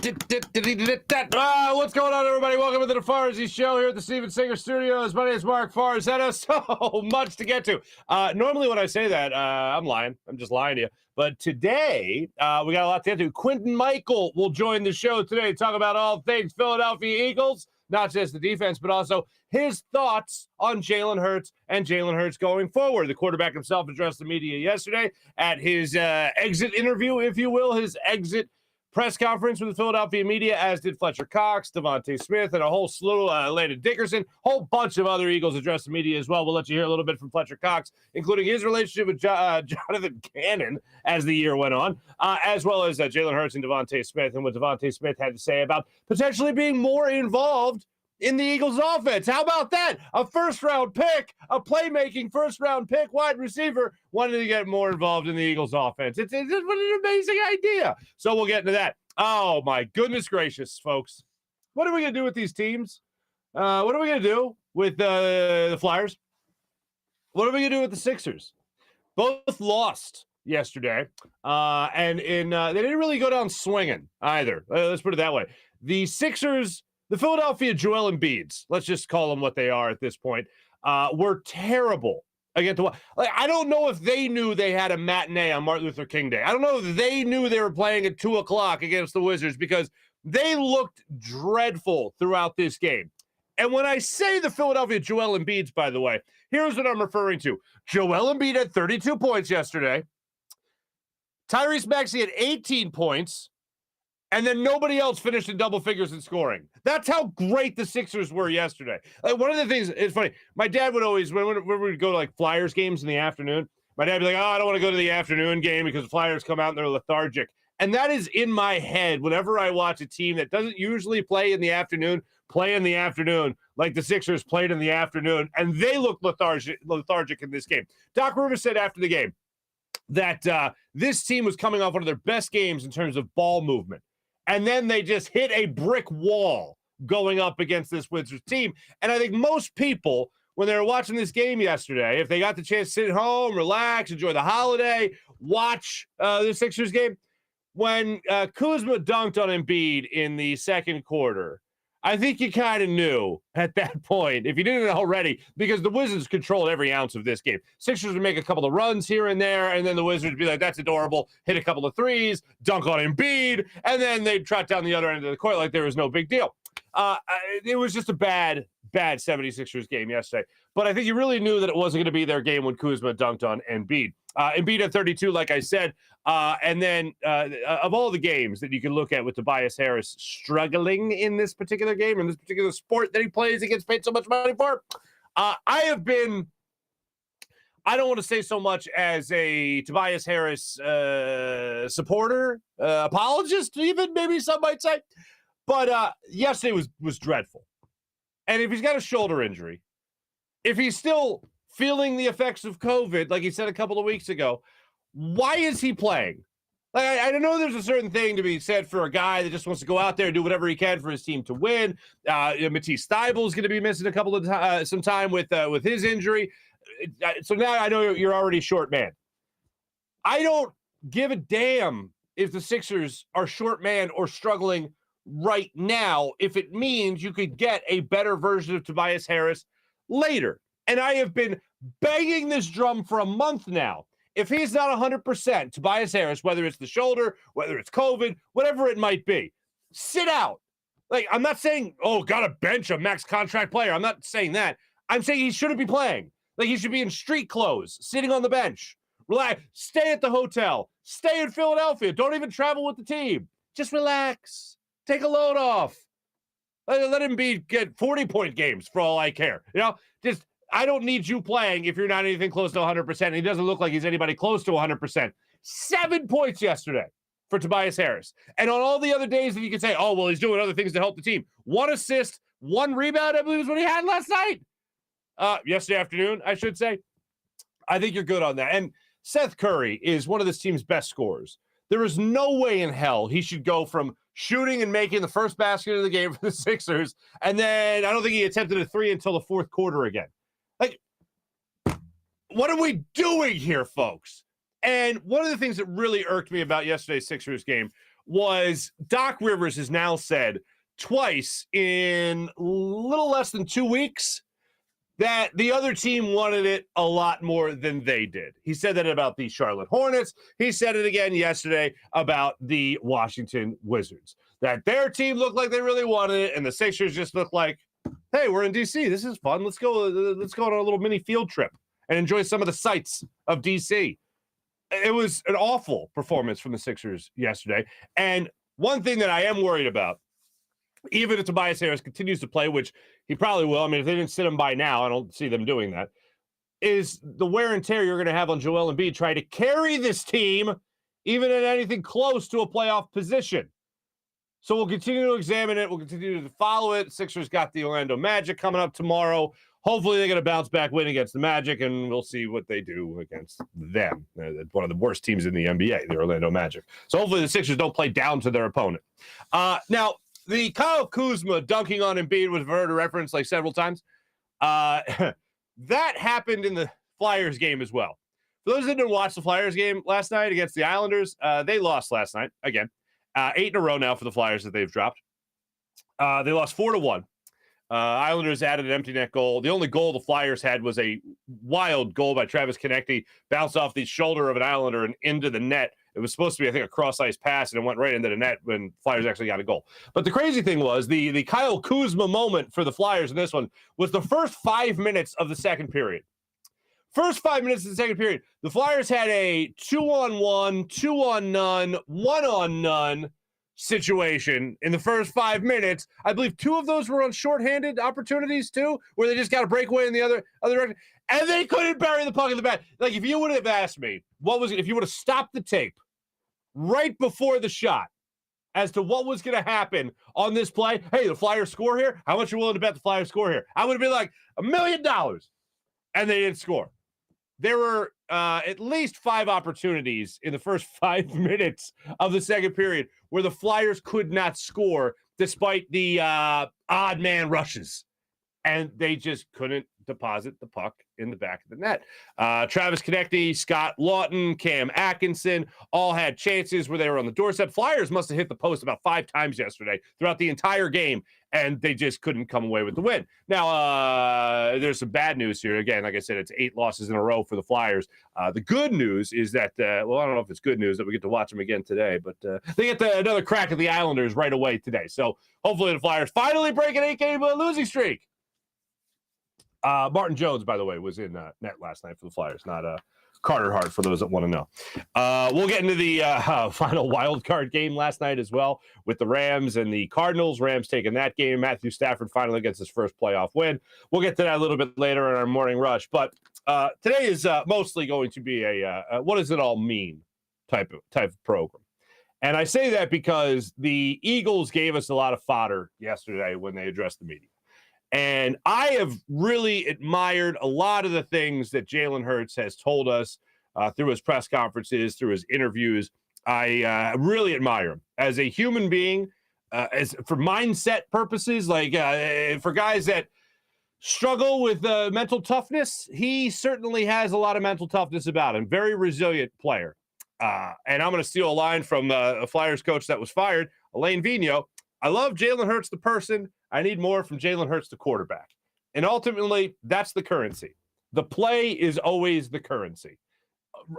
What's going on, everybody? Welcome to the Farzy Show here at the Steven Singer Studios. My name is Marc. Farzy had so much to get to. Normally when I say that, I'm lying. I'm just lying to you. But today, we got a lot to get to. Quinton Michael will join the show today to talk about all things Philadelphia Eagles, not just the defense, but also his thoughts on Jalen Hurts and Jalen Hurts going forward. The quarterback himself addressed the media yesterday at his exit interview, if you will, his exit press conference with the Philadelphia media, as did Fletcher Cox, Devontae Smith, and a whole slew, Landon Dickerson, whole bunch of other Eagles addressed the media as well. We'll let you hear a little bit from Fletcher Cox, including his relationship with Jonathan Gannon as the year went on, as well as Jalen Hurts and Devontae Smith, and what Devontae Smith had to say about potentially being more involved in the Eagles offense. How about that? A first-round pick, a playmaking first-round pick, wide receiver, wanted to get more involved in the Eagles offense. It's what an amazing idea. So we'll get into that. Oh, my goodness gracious, folks. What are we going to do with these teams? What are we going to do with the Flyers? What are we going to do with the Sixers? Both lost yesterday, and they didn't really go down swinging either. Let's put it that way. The Sixers... The Philadelphia Joel Embiids, let's just call them what they are at this point, were terrible against the. I don't know if they knew they had a matinee on Martin Luther King Day. I don't know if they knew they were playing at 2:00 against the Wizards, because they looked dreadful throughout this game. And when I say the Philadelphia Joel Embiids, by the way, here's what I'm referring to. Joel Embiid had 32 points yesterday. Tyrese Maxey had 18 points. And then nobody else finished in double figures in scoring. That's how great the Sixers were yesterday. One of the things, it's funny, my dad would always, when we would go to like Flyers games in the afternoon, my dad would be like, oh, I don't want to go to the afternoon game because the Flyers come out and they're lethargic. And that is in my head whenever I watch a team that doesn't usually play in the afternoon, like the Sixers played in the afternoon, and they look lethargic in this game. Doc Rivers said after the game that this team was coming off one of their best games in terms of ball movement. And then they just hit a brick wall going up against this Wizards team. And I think most people, when they were watching this game yesterday, if they got the chance to sit at home, relax, enjoy the holiday, watch the Sixers game, when Kuzma dunked on Embiid in the second quarter, I think you kind of knew at that point, if you didn't already, because the Wizards controlled every ounce of this game. Sixers would make a couple of runs here and there, and then the Wizards would be like, that's adorable, hit a couple of threes, dunk on Embiid, and then they'd trot down the other end of the court like there was no big deal. It was just a bad 76ers game yesterday. But I think you really knew that it wasn't going to be their game when Kuzma dunked on Embiid. Embiid at 32, like I said. And then of all the games that you can look at with Tobias Harris struggling in this particular game, in this particular sport that he plays, he gets paid so much money for, I have been, I don't want to say so much as a Tobias Harris supporter, apologist even, maybe some might say. But yesterday was dreadful. And if he's got a shoulder injury, if he's still feeling the effects of COVID, like he said a couple of weeks ago, why is he playing? Like, I know there's a certain thing to be said for a guy that just wants to go out there and do whatever he can for his team to win. Matisse Thybulle is going to be missing a couple of some time with his injury. So now I know you're already short man. I don't give a damn if the Sixers are short man or struggling right now, if it means you could get a better version of Tobias Harris later. And I have been banging this drum for a month now. If he's not 100%, Tobias Harris, whether it's the shoulder, whether it's COVID, whatever it might be, sit out. Like, I'm not saying, oh, got to bench a max contract player. I'm not saying that. I'm saying he shouldn't be playing. Like, he should be in street clothes, sitting on the bench. Relax. Stay at the hotel. Stay in Philadelphia. Don't even travel with the team. Just relax. Take a load off. Let him get 40-point games for all I care. You know, just I don't need you playing if you're not anything close to 100%. And he doesn't look like he's anybody close to 100%. 7 points yesterday for Tobias Harris. And on all the other days that you can say, oh, well, he's doing other things to help the team. 1 assist, 1 rebound, I believe is what he had last night. Yesterday afternoon, I should say. I think you're good on that. And Seth Curry is one of this team's best scorers. There is no way in hell he should go from shooting and making the first basket of the game for the Sixers, and then I don't think he attempted a three until the fourth quarter again. Like, what are we doing here, folks? And one of the things that really irked me about yesterday's Sixers game was Doc Rivers has now said twice in a little less than 2 weeks that the other team wanted it a lot more than they did. He said that about the Charlotte Hornets. He said it again yesterday about the Washington Wizards, that their team looked like they really wanted it, and the Sixers just looked like, hey, we're in D.C. This is fun. Let's go on a little mini field trip and enjoy some of the sights of D.C. It was an awful performance from the Sixers yesterday. And one thing that I am worried about, even if Tobias Harris continues to play, which he probably will. I mean, if they didn't sit him by now, I don't see them doing that, is the wear and tear you're going to have on Joel Embiid trying to carry this team even in anything close to a playoff position. So we'll continue to examine it. We'll continue to follow it. Sixers got the Orlando Magic coming up tomorrow. Hopefully they get a bounce-back win against the Magic, and we'll see what they do against them. They're one of the worst teams in the NBA, the Orlando Magic. So hopefully the Sixers don't play down to their opponent. Now, the Kyle Kuzma dunking on Embiid was heard a reference like several times. That happened in the Flyers game as well. For those that didn't watch the Flyers game last night against the Islanders, they lost last night again. 8 in a row now for the Flyers that they've dropped. They lost 4-1. Islanders added an empty net goal. The only goal the Flyers had was a wild goal by Travis Konecny, bounced off the shoulder of an Islander and into the net. It was supposed to be, I think, a cross-ice pass, and it went right into the net when Flyers actually got a goal. But the crazy thing was the Kyle Kuzma moment for the Flyers in this one was the first 5 minutes of the second period. First 5 minutes of the second period, the Flyers had a 2-on-1, 2-on-none, 1-on-none situation in the first 5 minutes. I believe 2 of those were on shorthanded opportunities too, where they just got a breakaway in the other direction, and they couldn't bury the puck in the back. Like, if you would have asked me if you would have stopped the tape right before the shot as to what was going to happen on this play, hey, the Flyers score here, how much are you willing to bet the Flyers score here? I would have been like $1 million, and they didn't score. There were at least 5 opportunities in the first 5 minutes of the second period where the Flyers could not score despite the odd man rushes. And they just couldn't deposit the puck in the back of the net. Travis Konecny, Scott Lawton, Cam Atkinson all had chances where they were on the doorstep. Flyers must have hit the post about 5 times yesterday throughout the entire game, and they just couldn't come away with the win. Now, there's some bad news here. Again, like I said, it's 8 losses in a row for the Flyers. The good news is that, well, I don't know if it's good news that we get to watch them again today, but they get another crack at the Islanders right away today. So hopefully the Flyers finally break an 8-game losing streak. Martin Jones, by the way, was in net last night for the Flyers, not Carter Hart, for those that want to know. We'll get into the final wild card game last night as well with the Rams and the Cardinals. Rams taking that game. Matthew Stafford finally gets his first playoff win. We'll get to that a little bit later in our morning rush. But today is mostly going to be a what does it all mean type of program. And I say that because the Eagles gave us a lot of fodder yesterday when they addressed the media. And I have really admired a lot of the things that Jalen Hurts has told us through his press conferences, through his interviews. I really admire him as a human being, as for mindset purposes, like for guys that struggle with mental toughness. He certainly has a lot of mental toughness about him. Very resilient player. And I'm going to steal a line from a Flyers coach that was fired, Elaine Vigneault. I love Jalen Hurts, the person. I need more from Jalen Hurts, the quarterback. And ultimately, that's the currency. The play is always the currency.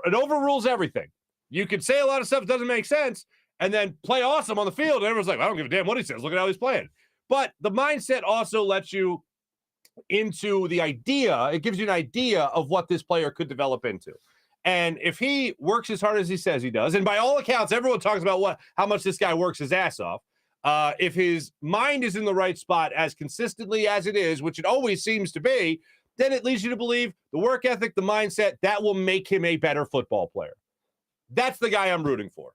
It overrules everything. You could say a lot of stuff that doesn't make sense and then play awesome on the field. And everyone's like, I don't give a damn what he says. Look at how he's playing. But the mindset also lets you into the idea. It gives you an idea of what this player could develop into. And if he works as hard as he says he does, and by all accounts, everyone talks about how much this guy works his ass off. If his mind is in the right spot as consistently as it is, which it always seems to be, then it leads you to believe the work ethic, the mindset, that will make him a better football player. That's the guy I'm rooting for.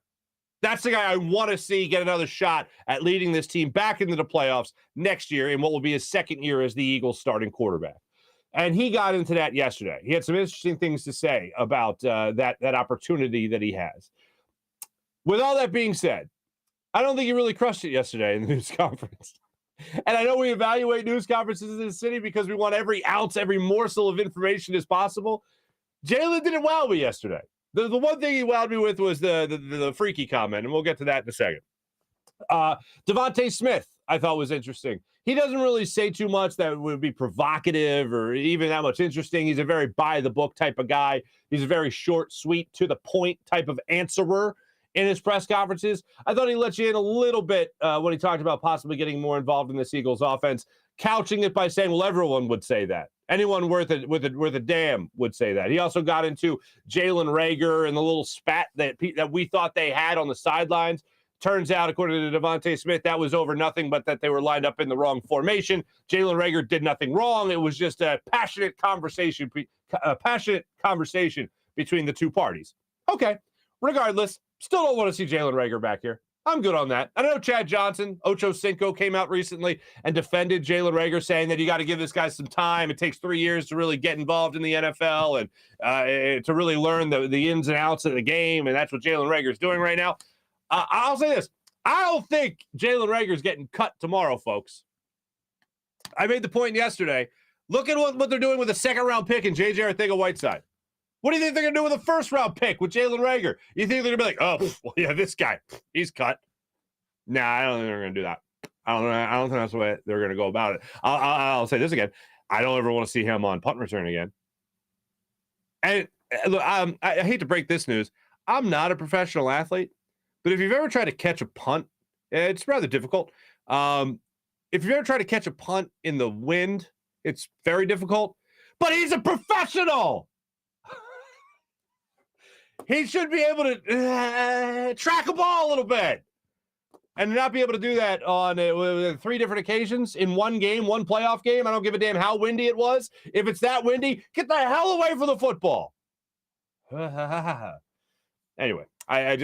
That's the guy I want to see get another shot at leading this team back into the playoffs next year in what will be his second year as the Eagles starting quarterback. And he got into that yesterday. He had some interesting things to say about that opportunity that he has. With all that being said, I don't think he really crushed it yesterday in the news conference. And I know we evaluate news conferences in the city because we want every ounce, every morsel of information as possible. Jalen didn't wow me yesterday. The one thing he wowed me with was the freaky comment, and we'll get to that in a second. Devontae Smith, I thought was interesting. He doesn't really say too much that would be provocative or even that much interesting. He's a very by-the-book type of guy. He's a very short, sweet, to-the-point type of answerer in his press conferences. I thought he let you in a little bit when he talked about possibly getting more involved in this Eagles offense, couching it by saying, well, everyone would say that. Anyone worth a damn would say that. He also got into Jalen Reagor and the little spat that we thought they had on the sidelines. Turns out, according to Devontae Smith, that was over nothing but that they were lined up in the wrong formation. Jalen Reagor did nothing wrong. It was just a passionate conversation between the two parties. Okay, regardless, still don't want to see Jalen Reagor back here. I'm good on that. I know Chad Johnson, Ocho Cinco, came out recently and defended Jalen Reagor, saying that you got to give this guy some time. It takes 3 years to really get involved in the NFL and to really learn the ins and outs of the game, and that's what Jalen Reagor is doing right now. I'll say this. I don't think Jalen Reagor is getting cut tomorrow, folks. I made the point yesterday. Look at what they're doing with a second-round pick in J.J. Arcega-Whiteside. What do you think they're going to do with a first-round pick with Jalen Reagor? You think they're going to be like, oh, well, yeah, this guy, he's cut. Nah, I don't think they're going to do that. I don't think that's the way they're going to go about it. I'll say this again. I don't ever want to see him on punt return again. And look, I hate to break this news. I'm not a professional athlete. But if you've ever tried to catch a punt, it's rather difficult. If you've ever tried to catch a punt in the wind, it's very difficult. But he's a professional. He should be able to track a ball a little bit. And not be able to do that on 3 different occasions in one game, one playoff game. I don't give a damn how windy it was. If it's that windy, get the hell away from the football. Anyway. I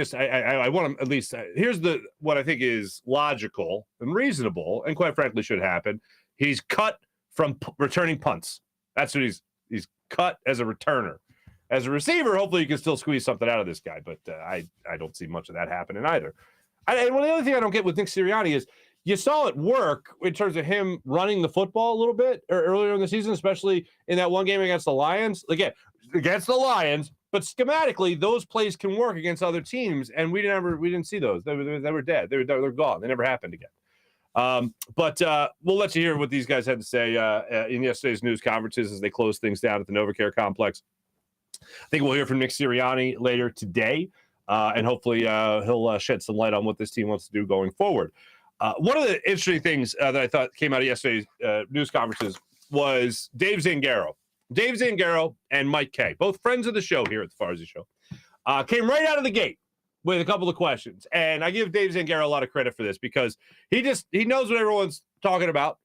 want to at least here's what I think is logical and reasonable and quite frankly should happen. He's cut from returning punts. That's what he's cut as a returner. As a receiver, hopefully you can still squeeze something out of this guy, but I don't see much of that happening either. And the other thing I don't get with Nick Sirianni is you saw it work in terms of him running the football a little bit earlier in the season, especially in that one game against the Lions. Again, against the Lions. But schematically, those plays can work against other teams, and we didn't see those. They were dead. They're gone. They never happened again. But we'll let you hear what these guys had to say in yesterday's news conferences as they close things down at the NovaCare complex. I think we'll hear from Nick Sirianni later today, and hopefully he'll shed some light on what this team wants to do going forward. One of the interesting things that I thought came out of yesterday's news conferences was Dave Zangaro. Dave Zangaro and Mikell, both friends of the show here at the Farzy Show, came right out of the gate with a couple of questions. And I give Dave Zangaro a lot of credit for this because he knows what everyone's talking about.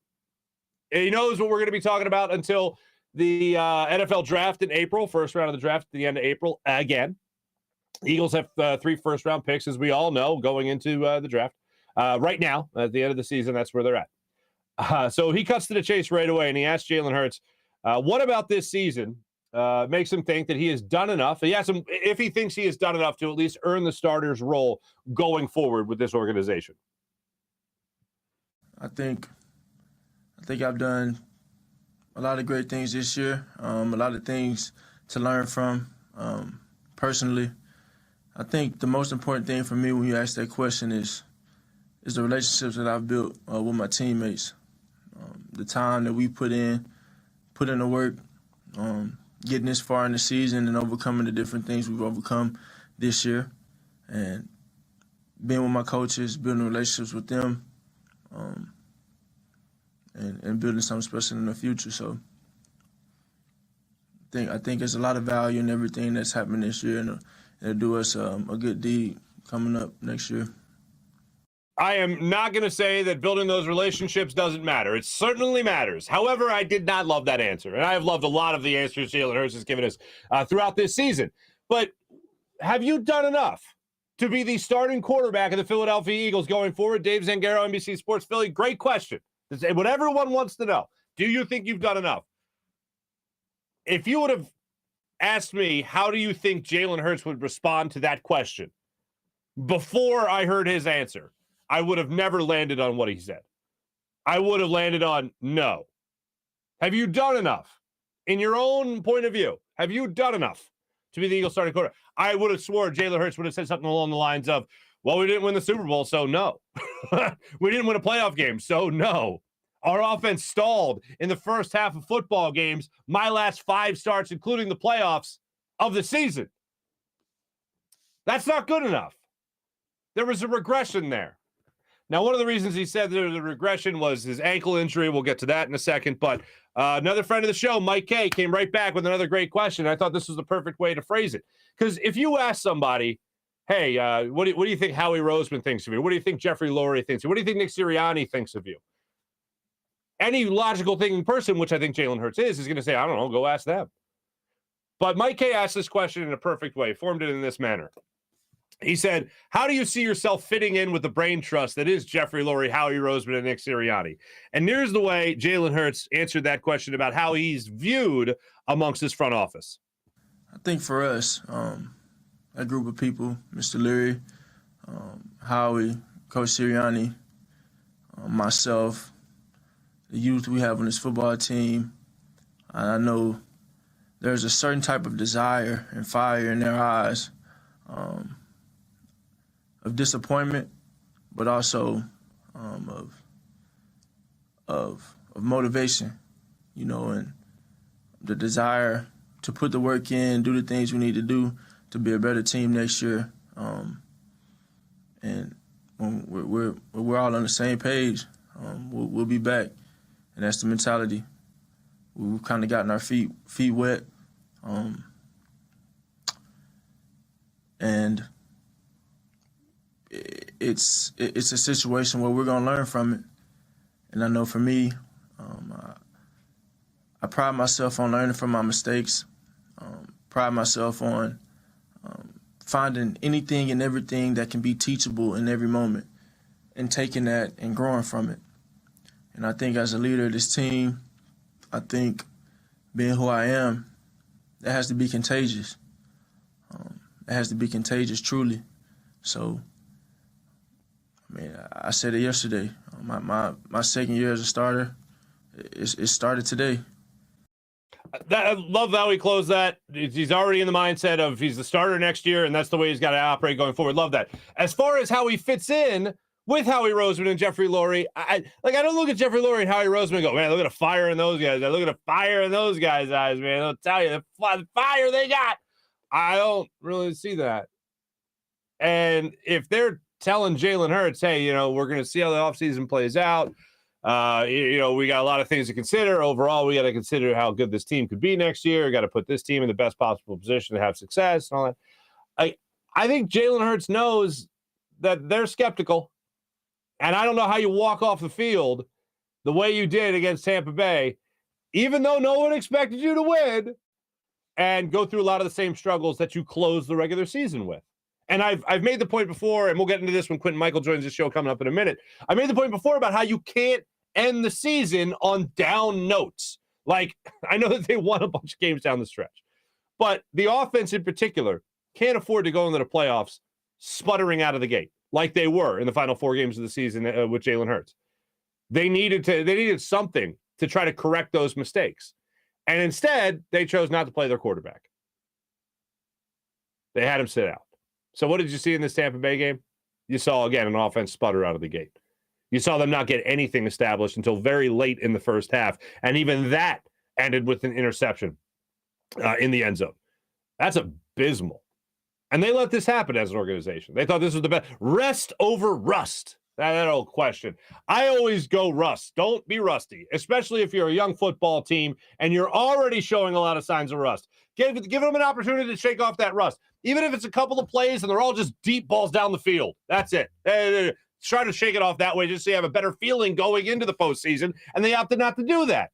He knows what we're going to be talking about until the NFL draft in April, first round of the draft at the end of April again. The Eagles have 3 first-round picks, as we all know, going into the draft. Right now, at the end of the season, that's where they're at. So he cuts to the chase right away, and he asks Jalen Hurts, what about this season makes him think that he has done enough? He asks him if he thinks he has done enough to at least earn the starter's role going forward with this organization. I think I've done a lot of great things this year, a lot of things to learn from personally. I think the most important thing for me when you ask that question is the relationships that I've built with my teammates, the time that we put in the work, getting this far in the season and overcoming the different things we've overcome this year, and being with my coaches, building relationships with them, and building something special in the future. So I think there's a lot of value in everything that's happening this year, and it'll do us a good deed coming up next year. I am not going to say that building those relationships doesn't matter. It certainly matters. However, I did not love that answer. And I have loved a lot of the answers Jalen Hurts has given us throughout this season. But have you done enough to be the starting quarterback of the Philadelphia Eagles going forward? Dave Zangaro, NBC Sports Philly. Great question. What everyone wants to know. Do you think you've done enough? If you would have asked me, how do you think Jalen Hurts would respond to that question before I heard his answer, I would have never landed on what he said. I would have landed on no. Have you done enough? In your own point of view, have you done enough to be the Eagles starting quarterback. I would have swore Jalen Hurts would have said something along the lines of, well, we didn't win the Super Bowl, so no. We didn't win a playoff game, so no. Our offense stalled in the first half of football games, my last 5 starts, including the playoffs of the season. That's not good enough. There was a regression there. Now, one of the reasons he said there was a regression was his ankle injury. We'll get to that in a second. But another friend of the show, Mikell, came right back with another great question. I thought this was the perfect way to phrase it. Because if you ask somebody, hey, what do you think Howie Roseman thinks of you? What do you think Jeffrey Lurie thinks of you? What do you think Nick Sirianni thinks of you? Any logical thinking person, which I think Jalen Hurts is going to say, I don't know, go ask them. But Mikell asked this question in a perfect way, formed it in this manner. He said, how do you see yourself fitting in with the brain trust that is Jeffrey Lurie, Howie Roseman, and Nick Sirianni? And here's the way Jalen Hurts answered that question about how he's viewed amongst his front office. I think for us, a group of people, Mr. Lurie, Howie, Coach Sirianni, myself, the youth we have on this football team, I know there's a certain type of desire and fire in their eyes of disappointment, but also of motivation, and the desire to put the work in, do the things we need to do to be a better team next year. And when we're all on the same page, we'll be back, and that's the mentality. We've kind of gotten our feet wet, and it's a situation where we're gonna learn from it. And I know for me, I pride myself on learning from my mistakes. Pride myself on finding anything and everything that can be teachable in every moment, and taking that and growing from it. And I think as a leader of this team, I think being who I am, that has to be contagious. It has to be contagious, truly. So, I said it yesterday. My second year as a starter, it started today. I love how he closed that. He's already in the mindset of he's the starter next year, and that's the way he's got to operate going forward. Love that. As far as how he fits in with Howie Roseman and Jeffrey Lurie, I don't look at Jeffrey Lurie and Howie Roseman and go, man, look at the fire in those guys. I look at the fire in those guys' eyes, man. I'll tell you, the fire they got. I don't really see that. And if they're telling Jalen Hurts, hey, we're going to see how the offseason plays out. We got a lot of things to consider. Overall, we got to consider how good this team could be next year. We got to put this team in the best possible position to have success and all that. I think Jalen Hurts knows that they're skeptical. And I don't know how you walk off the field the way you did against Tampa Bay, even though no one expected you to win, and go through a lot of the same struggles that you closed the regular season with. And I've made the point before, and we'll get into this when Quinton Michael joins the show coming up in a minute. I made the point before about how you can't end the season on down notes. Like, I know that they won a bunch of games down the stretch, but the offense in particular can't afford to go into the playoffs sputtering out of the gate like they were in the final 4 games of the season with Jalen Hurts. They needed something to try to correct those mistakes. And instead, they chose not to play their quarterback. They had him sit out. So what did you see in this Tampa Bay game? You saw, again, an offense sputter out of the gate. You saw them not get anything established until very late in the first half. And even that ended with an interception in the end zone. That's abysmal. And they let this happen as an organization. They thought this was the best. Rest over rust. That old question. I always go rust. Don't be rusty, especially if you're a young football team and you're already showing a lot of signs of rust. Give them an opportunity to shake off that rust. Even if it's a couple of plays and they're all just deep balls down the field. That's it. Try to shake it off that way just so you have a better feeling going into the postseason, and they opted not to do that.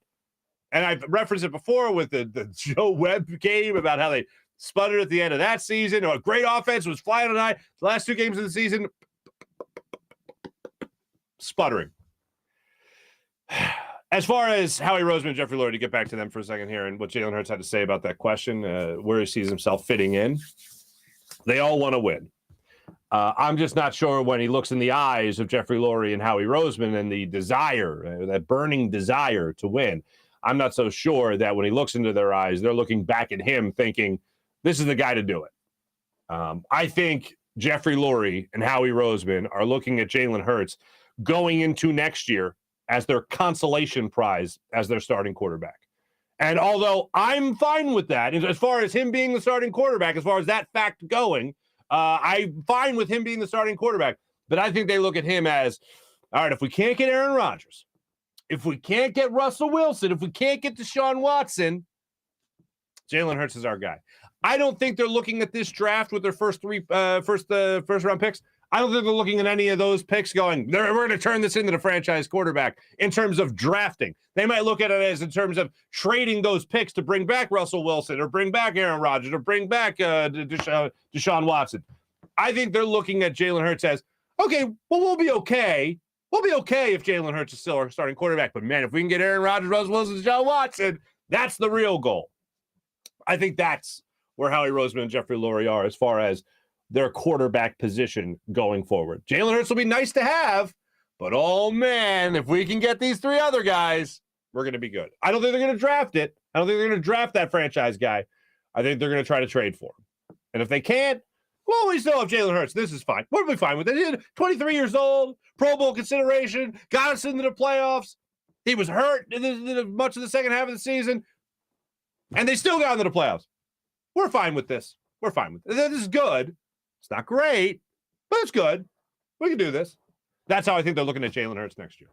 And I've referenced it before with the Joe Webb game about how they sputtered at the end of that season. A great offense was flying tonight. The last 2 games of the season, sputtering. As far as Howie Roseman and Jeffrey Lurie, to get back to them for a second here and what Jalen Hurts had to say about that question, where he sees himself fitting in, they all want to win. I'm just not sure when he looks in the eyes of Jeffrey Lurie and Howie Roseman and the desire, that burning desire to win. I'm not so sure that when he looks into their eyes, they're looking back at him thinking, this is the guy to do it. I think Jeffrey Lurie and Howie Roseman are looking at Jalen Hurts going into next year as their consolation prize as their starting quarterback. And although I'm fine with that, as far as him being the starting quarterback, as far as that fact going, I'm fine with him being the starting quarterback. But I think they look at him as, all right, if we can't get Aaron Rodgers, if we can't get Russell Wilson, if we can't get Deshaun Watson, Jalen Hurts is our guy. I don't think they're looking at this draft with their first round picks. I don't think they're looking at any of those picks going, we're going to turn this into the franchise quarterback in terms of drafting. They might look at it as in terms of trading those picks to bring back Russell Wilson or bring back Aaron Rodgers or bring back Deshaun Watson. I think they're looking at Jalen Hurts as, okay, well, we'll be okay. We'll be okay if Jalen Hurts is still our starting quarterback. But, man, if we can get Aaron Rodgers, Russell Wilson, Deshaun Watson, that's the real goal. I think that's where Howie Roseman and Jeffrey Lurie are as far as their quarterback position going forward. Jalen Hurts will be nice to have, but, oh, man, if we can get these three other guys, we're going to be good. I don't think they're going to draft it. I don't think they're going to draft that franchise guy. I think they're going to try to trade for him. And if they can't, well, we still have Jalen Hurts. This is fine. We'll be fine with it. 23 years old, Pro Bowl consideration, got us into the playoffs. He was hurt in much of the second half of the season, and they still got into the playoffs. We're fine with this. We're fine with it. This is good. It's not great, but it's good. We can do this. That's how I think they're looking at Jalen Hurts next year.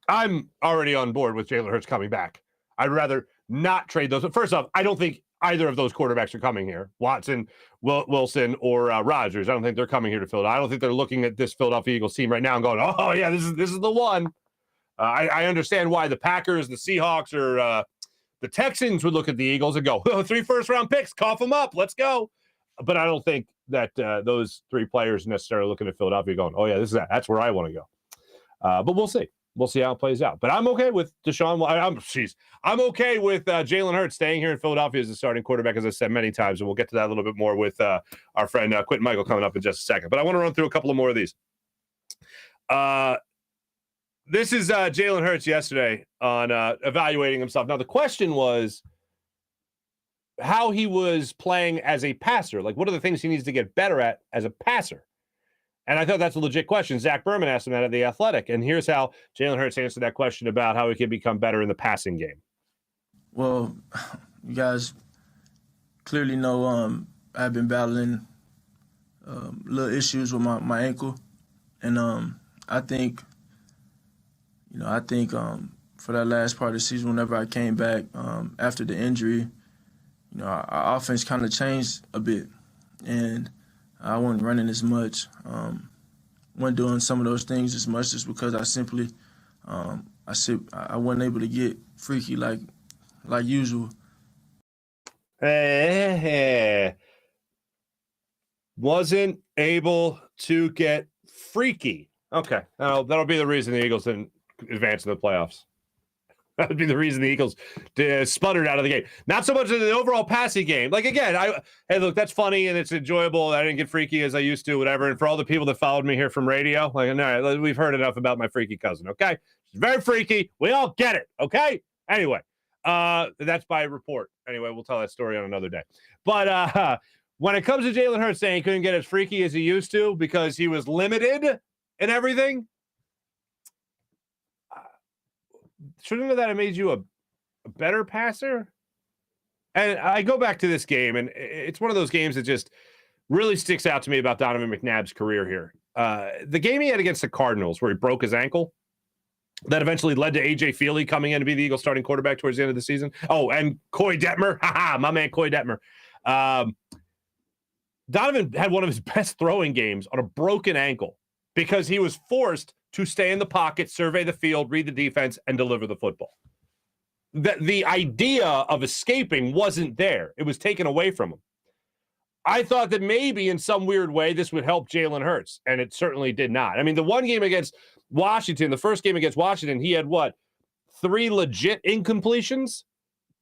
I'm already on board with Jalen Hurts coming back. I'd rather not trade those. First off, I don't think either of those quarterbacks are coming here. Watson, Wilson, or Rodgers. I don't think they're coming here to Philadelphia. I don't think they're looking at this Philadelphia Eagles team right now and going, oh, yeah, this is the one. I understand why the Packers, the Seahawks, or the Texans would look at the Eagles and go, 3 first-round picks, cough them up, let's go. But I don't think that those three players necessarily looking at Philadelphia going, oh, yeah, that's where I want to go. But we'll see. We'll see how it plays out. But I'm okay with I'm okay with Jalen Hurts staying here in Philadelphia as the starting quarterback, as I said many times, and we'll get to that a little bit more with our friend Quinton Michael coming up in just a second. But I want to run through a couple of more of these. This is Jalen Hurts yesterday on evaluating himself. Now, the question was how he was playing as a passer. Like, what are the things he needs to get better at as a passer? And I thought that's a legit question. Zach Berman asked him that at The Athletic. And here's how Jalen Hurts answered that question about how he can become better in the passing game. Well, you guys clearly know I've been battling little issues with my ankle. And I think for that last part of the season, whenever I came back after the injury, our offense kind of changed a bit. And I wasn't running as much, wasn't doing some of those things as much just because I simply, I wasn't able to get freaky like usual. Wasn't able to get freaky. Okay, that'll be the reason the Eagles didn't advance in the playoffs. That would be the reason the Eagles sputtered out of the game. Not so much in the overall passing game. Like, again, hey, look, that's funny and it's enjoyable. I didn't get freaky as I used to, whatever. And for all the people that followed me here from radio, like, no, we've heard enough about my freaky cousin, okay? She's very freaky. We all get it, okay? Anyway, that's by report. Anyway, we'll tell that story on another day. But when it comes to Jalen Hurts saying he couldn't get as freaky as he used to because he was limited in everything, shouldn't that have made you a better passer? And I go back to this game, and it's one of those games that just really sticks out to me about Donovan McNabb's career here. The game he had against the Cardinals where he broke his ankle, that eventually led to A.J. Feely coming in to be the Eagles starting quarterback towards the end of the season. Oh, and Coy Detmer. My man Coy Detmer. Donovan had one of his best throwing games on a broken ankle because he was forced to stay in the pocket, survey the field, read the defense, and deliver the football. The idea of escaping wasn't there. It was taken away from him. I thought that maybe in some weird way this would help Jalen Hurts, and it certainly did not. I mean, the one game against Washington, the first game against Washington, he had 3 legit incompletions?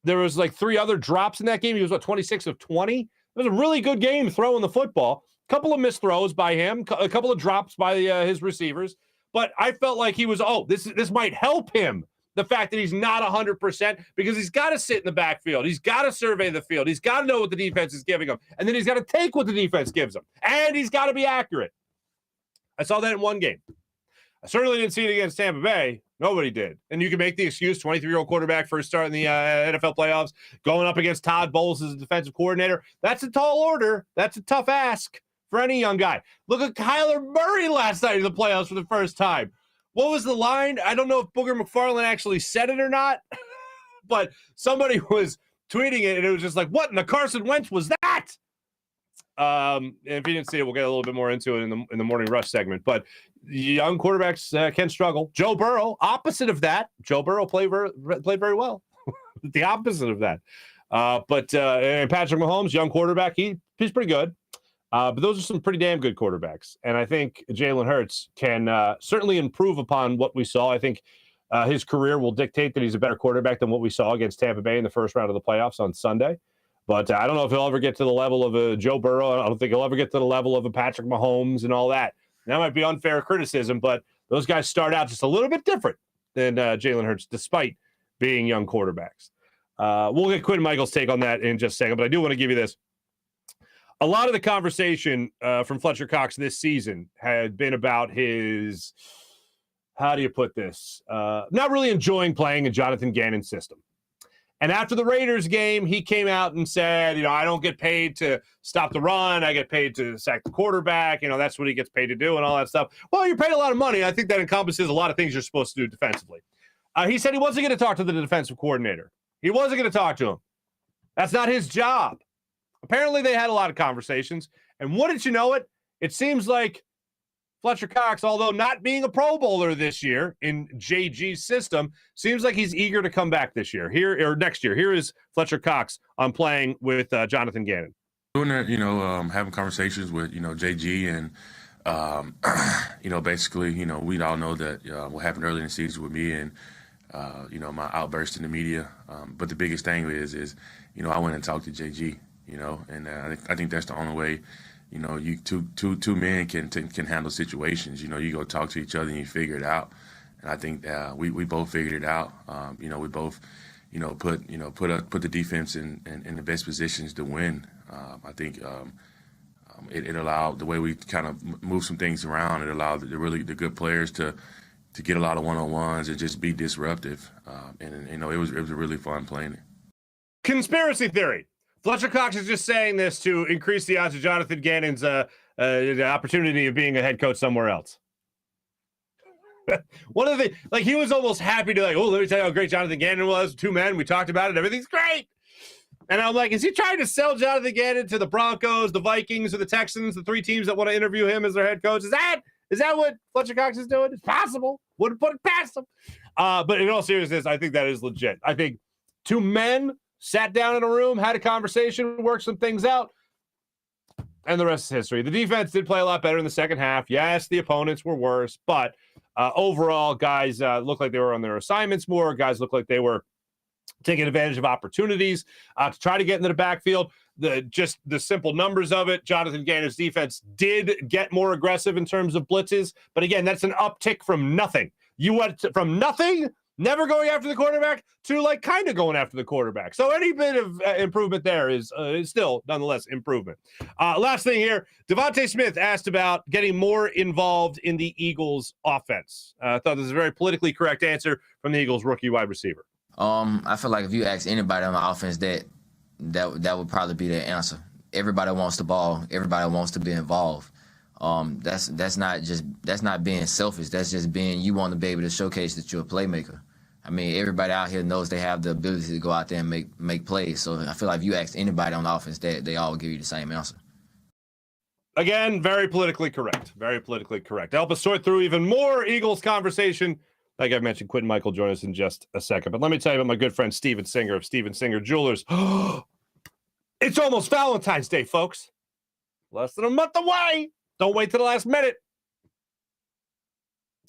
There was 3 other drops in that game. He was 26 of 20? It was a really good game throwing the football. A couple of missed throws by him, a couple of drops by his receivers. But I felt like he was, this might help him the fact that he's not 100% because he's got to sit in the backfield. He's got to survey the field. He's got to know what the defense is giving him. And then he's got to take what the defense gives him. And he's got to be accurate. I saw that in one game. I certainly didn't see it against Tampa Bay. Nobody did. And you can make the excuse, 23-year-old quarterback, first start in the NFL playoffs, going up against Todd Bowles as a defensive coordinator. That's a tall order. That's a tough ask for any young guy. Look at Kyler Murray last night in the playoffs for the first time. What was the line? I don't know if Booger McFarland actually said it or not, but somebody was tweeting it, and it was just like, what in the Carson Wentz was that? And if you didn't see it, we'll get a little bit more into it in the Morning Rush segment. But young quarterbacks can struggle. Joe Burrow, opposite of that. Joe Burrow played very well. The opposite of that. And Patrick Mahomes, young quarterback, he's pretty good. But those are some pretty damn good quarterbacks. And I think Jalen Hurts can certainly improve upon what we saw. I think his career will dictate that he's a better quarterback than what we saw against Tampa Bay in the first round of the playoffs on Sunday. But I don't know if he'll ever get to the level of a Joe Burrow. I don't think he'll ever get to the level of a Patrick Mahomes and all that. That might be unfair criticism, but those guys start out just a little bit different than Jalen Hurts, despite being young quarterbacks. We'll get Quinton Michael's take on that in just a second, but I do want to give you this. A lot of the conversation from Fletcher Cox this season had been about his, how do you put this, not really enjoying playing in Jonathan Gannon's system. And after the Raiders game, he came out and said, I don't get paid to stop the run. I get paid to sack the quarterback. That's what he gets paid to do and all that stuff. Well, you're paid a lot of money. I think that encompasses a lot of things you're supposed to do defensively. He said he wasn't going to talk to the defensive coordinator. He wasn't going to talk to him. That's not his job. Apparently, they had a lot of conversations. And wouldn't you know it, it seems like Fletcher Cox, although not being a Pro Bowler this year in JG's system, seems like he's eager to come back this year, next year. Here is Fletcher Cox on playing with Jonathan Gannon. Doing that, having conversations with, JG and, basically, we all know that what happened early in the season with me and, my outburst in the media. But the biggest thing is, I went and talked to JG, and I think that's the only way. You two men can handle situations. You go talk to each other and you figure it out. And I think we both figured it out. We both put the defense in the best positions to win. I think it allowed the way we kind of moved some things around. It allowed the good players to get a lot of one-on-ones and just be disruptive. And it was really fun playing it. Conspiracy theory. Fletcher Cox is just saying this to increase the odds of Jonathan Gannon's opportunity of being a head coach somewhere else. One of the he was almost happy to let me tell you how great Jonathan Gannon was. 2 men, we talked about it. Everything's great. And I'm like, is he trying to sell Jonathan Gannon to the Broncos, the Vikings, or the Texans, the 3 teams that want to interview him as their head coach? Is that what Fletcher Cox is doing? It's possible. Wouldn't put it past him. But in all seriousness, I think that is legit. I think 2 men sat down in a room, had a conversation, worked some things out, and the rest is history. The defense did play a lot better in the second half. Yes, the opponents were worse, but overall, guys looked like they were on their assignments more. Guys looked like they were taking advantage of opportunities to try to get into the backfield. The simple numbers of it, Jonathan Gannon's defense did get more aggressive in terms of blitzes, but again, that's an uptick from nothing. You went from nothing, never going after the quarterback, to kind of going after the quarterback. So any bit of improvement there is still nonetheless improvement. Last thing here, Devontae Smith asked about getting more involved in the Eagles offense. I thought this was a very politically correct answer from the Eagles rookie wide receiver. I feel like if you ask anybody on the offense that would probably be their answer. Everybody wants the ball. Everybody wants to be involved. That's not being selfish. That's just being, you want to be able to showcase that you're a playmaker. I mean, everybody out here knows they have the ability to go out there and make plays. So I feel like if you ask anybody on the offense, they all give you the same answer. Again, very politically correct. Very politically correct. To help us sort through even more Eagles conversation, like I mentioned, Quinton Michael join us in just a second. But let me tell you about my good friend Steven Singer of Steven Singer Jewelers. It's almost Valentine's Day, folks. Less than a month away. Don't wait till the last minute.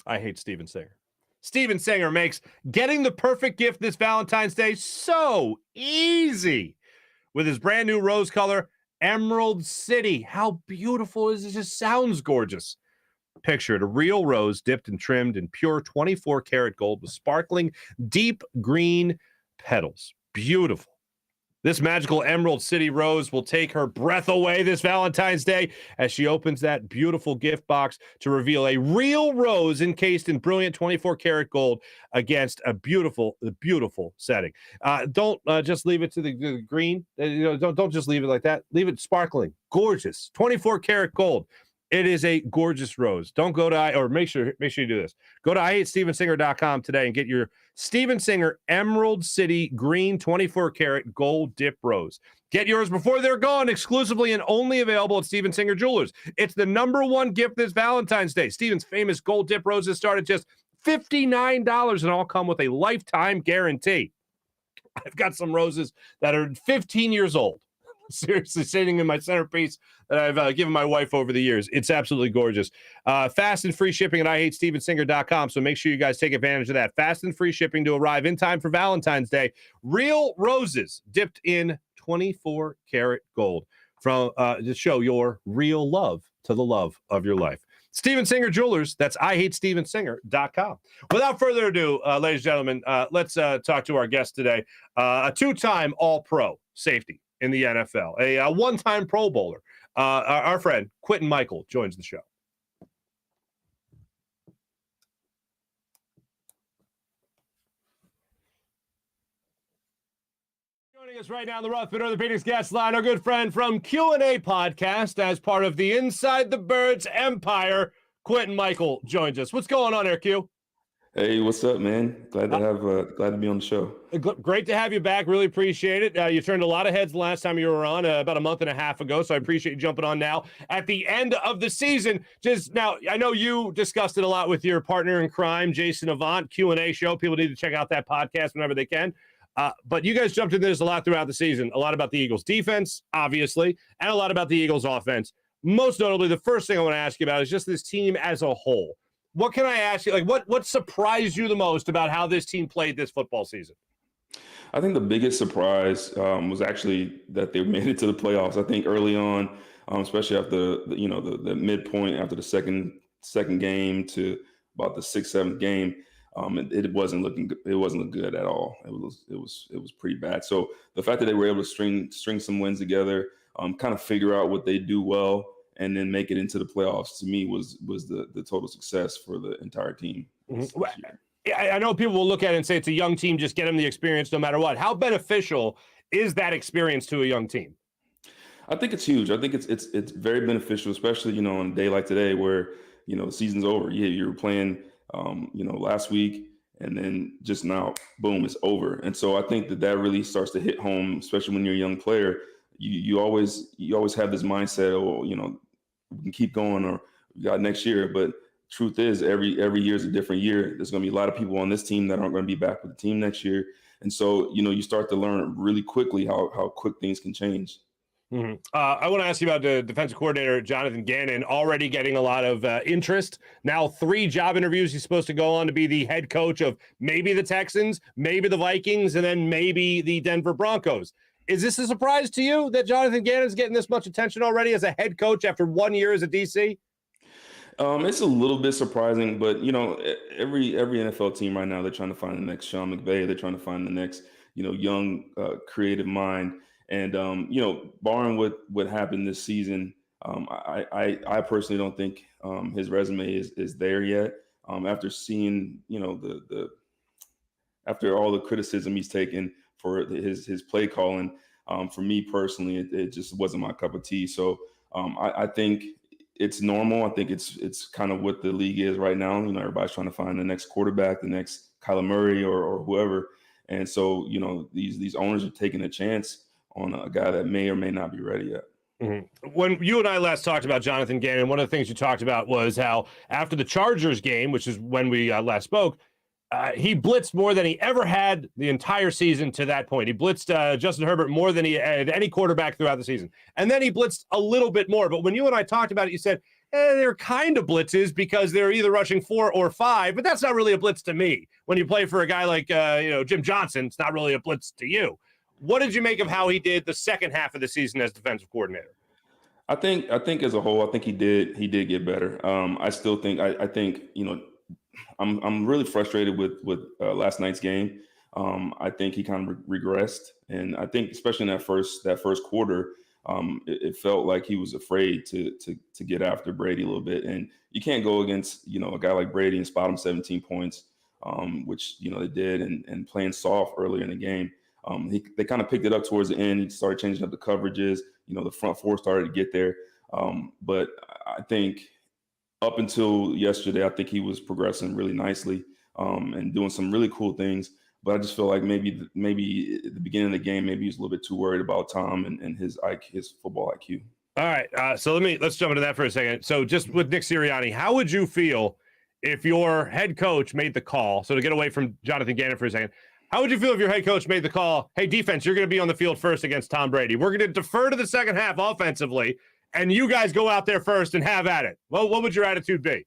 I hate Steven Singer. Steven Singer makes getting the perfect gift this Valentine's Day so easy with his brand new rose color Emerald City. How beautiful is it? It just sounds gorgeous. picture it, a real rose dipped and trimmed in pure 24 karat gold with sparkling deep green petals. Beautiful. This magical Emerald City rose will take her breath away this Valentine's Day as she opens that beautiful gift box to reveal a real rose encased in brilliant 24 karat gold against a beautiful setting. Don't just leave it to the green. Don't just leave it like that. Leave it sparkling, gorgeous, 24 karat gold. It is a gorgeous rose. Don't go to make sure you do this. Go to IHateStevenSinger.com today and get your Steven Singer Emerald City Green 24 karat gold dip rose. Get yours before they're gone, exclusively and only available at Steven Singer Jewelers. It's the #1 gift this Valentine's Day. Steven's famous gold dip roses start at just $59 and all come with a lifetime guarantee. I've got some roses that are 15 years old. Seriously, sitting in my centerpiece that I've given my wife over the years. It's absolutely gorgeous. Fast and free shipping at IHateStevenSinger.com. So make sure you guys take advantage of that. Fast and free shipping to arrive in time for Valentine's Day. Real roses dipped in 24 karat gold from to show your real love to the love of your life. Steven Singer Jewelers. That's IHateStevenSinger.com. Without further ado, ladies and gentlemen, let's talk to our guest today. A two-time All-Pro safety in the NFL, a one-time Pro Bowler. Our friend Quinton Michael joins the show. Joining us right now on the Rothman Orthopaedics guest line, our good friend from Q&A podcast as part of the Inside the Birds Empire, Quinton Michael joins us. What's going on there, Q? Hey, what's up, man? Glad to be on the show. Great to have you back. Really appreciate it. You turned a lot of heads the last time you were on, about a month and a half ago, so I appreciate you jumping on now at the end of the season. Just now, I know you discussed it a lot with your partner in crime, Jason Avant, Q&A show. People need to check out that podcast whenever they can. But you guys jumped into this a lot throughout the season, a lot about the Eagles defense, obviously, and a lot about the Eagles offense. Most notably, the first thing I want to ask you about is just this team as a whole. What can I ask you? Like, what surprised you the most about how this team played this football season? I think the biggest surprise was actually that they made it to the playoffs. I think early on, especially after the midpoint after the second game to about the 6th, 7th game, it wasn't looking good at all. It was pretty bad. So the fact that they were able to string some wins together, kind of figure out what they do well, and then make it into the playoffs, to me was the total success for the entire team. Mm-hmm. I know people will look at it and say it's a young team, just get them the experience no matter what. How beneficial is that experience to a young team? I think it's huge. I think it's very beneficial, especially on a day like today where the season's over. Yeah, you were playing last week, and then just now, boom, it's over. And so I think that really starts to hit home, especially when you're a young player. You always have this mindset, we can keep going, or we got next year. But truth is, every year is a different year. There's going to be a lot of people on this team that aren't going to be back with the team next year. And so, you start to learn really quickly how quick things can change. Mm-hmm. I want to ask you about the defensive coordinator, Jonathan Gannon, already getting a lot of interest. Now 3 job interviews. He's supposed to go on to be the head coach of maybe the Texans, maybe the Vikings, and then maybe the Denver Broncos. Is this a surprise to you that Jonathan Gannon's getting this much attention already as a head coach after 1 year as a DC? It's a little bit surprising, but every NFL team right now, they're trying to find the next Sean McVay. They're trying to find the next young creative mind. And barring what happened this season, I personally don't think his resume is there yet. After seeing after all the criticism he's taken for his play calling, for me personally, it just wasn't my cup of tea. So I think it's normal. I think it's kind of what the league is right now. Everybody's trying to find the next quarterback, the next Kyler Murray or whoever. And so, these owners are taking a chance on a guy that may or may not be ready yet. Mm-hmm. When you and I last talked about Jonathan Gannon, one of the things you talked about was how after the Chargers game, which is when we last spoke, he blitzed more than he ever had the entire season to that point. He blitzed Justin Herbert more than he had any quarterback throughout the season. And then he blitzed a little bit more. But when you and I talked about it, you said, they're kind of blitzes because they're either rushing 4 or 5, but that's not really a blitz to me. When you play for a guy like Jim Johnson, it's not really a blitz to you. What did you make of how he did the second half of the season as defensive coordinator? I think as a whole, I think he did get better. I still think I think I'm really frustrated with last night's game. I think he kind of regressed, and I think especially in that first quarter, it felt like he was afraid to get after Brady a little bit. And you can't go against a guy like Brady and spot him 17 points, which they did, and playing soft earlier in the game. They kind of picked it up towards the end. He started changing up the coverages. The front four started to get there. But I think up until yesterday, I think he was progressing really nicely and doing some really cool things. But I just feel like maybe at the beginning of the game, maybe he was a little bit too worried about Tom and his football IQ. All right, so let's jump into that for a second. So just with Nick Sirianni, how would you feel if your head coach made the call? So to get away from Jonathan Gannon for a second, how would you feel if your head coach made the call, hey, defense, you're going to be on the field first against Tom Brady. We're going to defer to the second half offensively, and you guys go out there first and have at it. Well, what would your attitude be?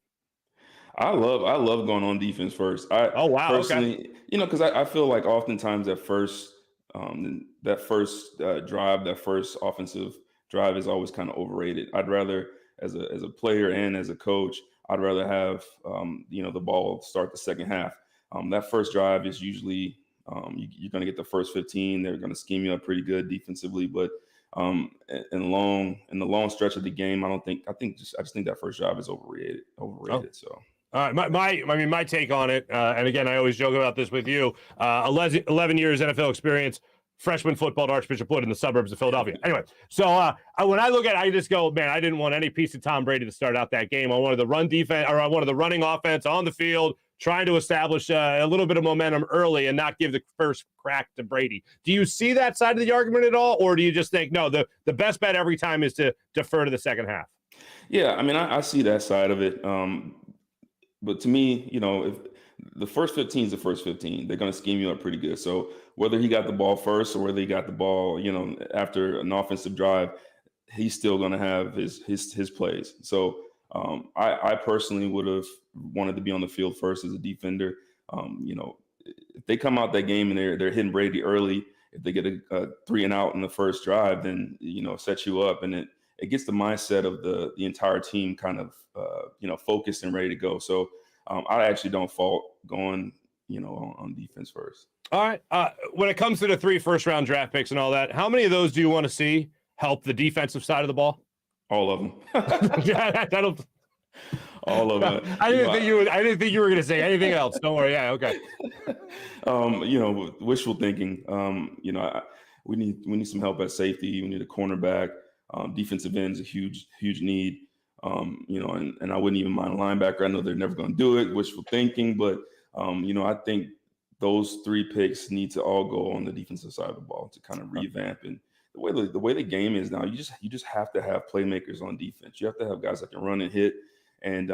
I love going on defense first. Oh, wow. Personally, Okay. Because I feel like oftentimes that first drive, that first offensive drive is always kind of overrated. I'd rather, as a player and as a coach, I'd rather have the ball start the second half. That first drive is usually you're going to get the first 15. They're going to scheme you up pretty good defensively, but in the long stretch of the game, I just think that first drive is overrated. So. All right, my take on it, and again, I always joke about this with you. 11 years NFL experience, freshman football at Archbishop Wood in the suburbs of Philadelphia. Anyway, so when I look at it, I just go, man, I didn't want any piece of Tom Brady to start out that game. I wanted the run defense, or I wanted the running offense on the field, trying to establish a little bit of momentum early and not give the first crack to Brady. Do you see that side of the argument at all, or do you just think, no, the best bet every time is to defer to the second half? Yeah, I see that side of it. But to me, if the first 15 is the first 15, they're going to scheme you up pretty good. So whether he got the ball first or whether he got the ball, after an offensive drive, he's still going to have his plays. So I personally would have wanted to be on the field first as a defender. If they come out that game and they're hitting Brady early, if they get a 3 and out in the first drive, then set you up, and it gets the mindset of the entire team kind of focused and ready to go. So I actually don't fault going on defense first. All right. When it comes to the 3 first-round draft picks and all that, how many of those do you want to see help the defensive side of the ball? All of them. Yeah, that'll. All of them. I didn't think you were going to say anything else. Don't worry. Yeah. Okay. Wishful thinking. We need some help at safety. We need a cornerback. Defensive end is a huge need. And I wouldn't even mind a linebacker. I know they're never going to do it. Wishful thinking, but I think those 3 picks need to all go on the defensive side of the ball to kind of revamp. And the way the game is now, you just have to have playmakers on defense. You have to have guys that can run and hit, and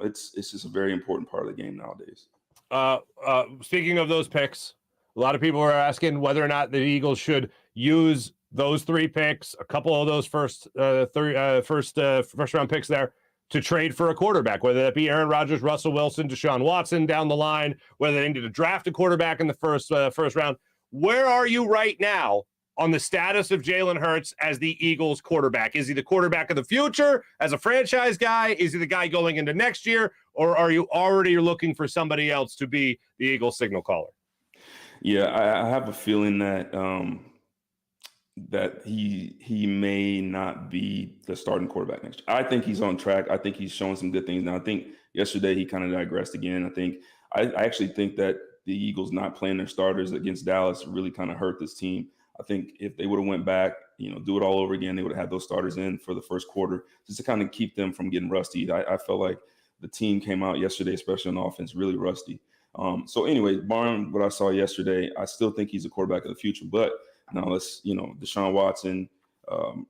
it's just a very important part of the game nowadays. Speaking of those picks, a lot of people are asking whether or not the Eagles should use those 3 picks, a couple of those first round picks there, to trade for a quarterback, whether that be Aaron Rodgers, Russell Wilson, Deshaun Watson down the line, whether they need to draft a quarterback in the first round. Where are you right now on the status of Jalen Hurts as the Eagles quarterback? Is he the quarterback of the future as a franchise guy? Is he the guy going into next year? Or are you already looking for somebody else to be the Eagles signal caller? Yeah, I have a feeling that that he may not be the starting quarterback next year. I think he's on track. I think he's showing some good things. Now, I think yesterday he kind of digressed again. I actually think that the Eagles not playing their starters against Dallas really kind of hurt this team. I think if they would have went back, do it all over again, they would have had those starters in for the first quarter just to kind of keep them from getting rusty. I felt like the team came out yesterday, especially on offense, really rusty. So anyway, barring what I saw yesterday, I still think he's a quarterback of the future. But now let's, Deshaun Watson,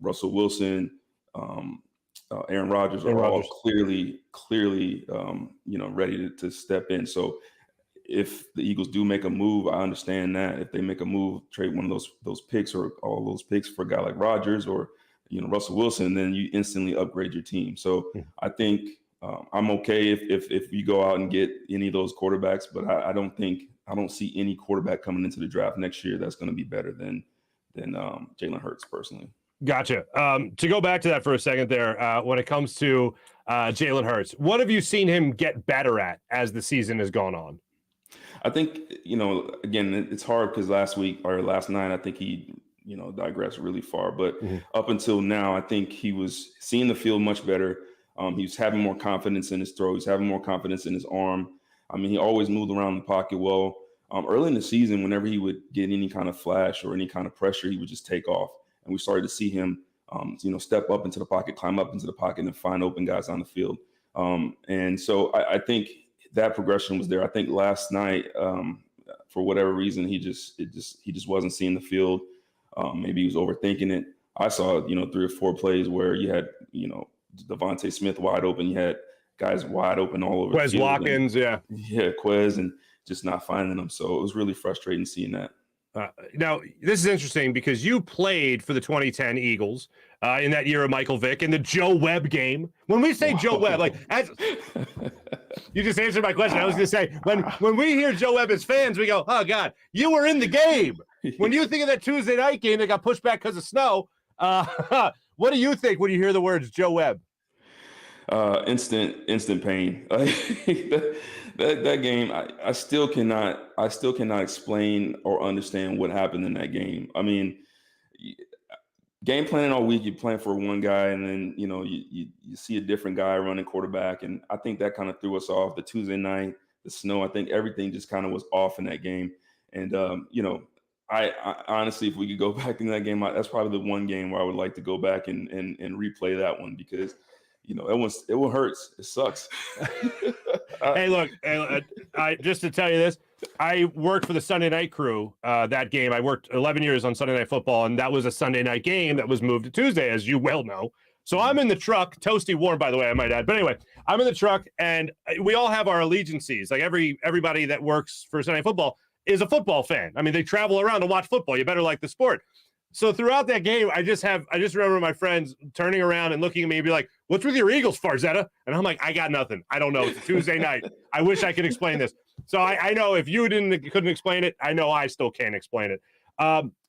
Russell Wilson, Aaron Rodgers are all clearly, ready to step in. So if the Eagles do make a move, I understand that. If they make a move, trade one of those picks or all those picks for a guy like Rodgers or, Russell Wilson, then you instantly upgrade your team. So I think I'm okay if you go out and get any of those quarterbacks, but I don't see any quarterback coming into the draft next year that's going to be better than Jalen Hurts personally. Gotcha. To go back to that for a second there, when it comes to Jalen Hurts, what have you seen him get better at as the season has gone on? I think, again, it's hard because last night, I think he, digressed really far. But up until now, I think he was seeing the field much better. He was having more confidence in his throw. He was having more confidence in his arm. I mean, he always moved around the pocket well. Early in the season, whenever he would get any kind of flash or any kind of pressure, he would just take off. And we started to see him, step up into the pocket, climb up into the pocket, and find open guys on the field. And so I think that progression was there. I think last night, for whatever reason, he just wasn't seeing the field. Maybe he was overthinking it. I saw, 3 or 4 plays where you had, Devontae Smith wide open. You had guys wide open all over. Quez Watkins, yeah. Yeah, Quez, and just not finding them. So it was really frustrating seeing that. Now, this is interesting because you played for the 2010 Eagles in that year of Michael Vick in the Joe Webb game. When we say Joe Webb, you just answered my question. I was going to say, when we hear Joe Webb as fans, we go, oh, God, you were in the game. When you think of that Tuesday night game that got pushed back because of snow, what do you think when you hear the words Joe Webb? Instant pain. That game, I still cannot explain or understand what happened in that game. I mean, game planning all week, you're playing for one guy, and then you see a different guy running quarterback, and I think that kind of threw us off. The Tuesday night, the snow, I think everything just kind of was off in that game. And I honestly, if we could go back in that game, that's probably the one game where I would like to go back and replay that one because it hurts. It sucks. Hey, look, just to tell you this, I worked for the Sunday night crew that game. I worked 11 years on Sunday Night Football, and that was a Sunday night game that was moved to Tuesday, as you well know. So I'm in the truck, toasty warm, by the way, I might add. But anyway, I'm in the truck, and we all have our allegiances. Like everybody that works for Sunday Night Football is a football fan. I mean, they travel around to watch football. You better like the sport. So throughout that game, I just remember my friends turning around and looking at me and be like, what's with your Eagles, Farzetta? And I'm like, I got nothing. I don't know. It's a Tuesday night. I wish I could explain this. So I know if you couldn't explain it, I know I still can't explain it.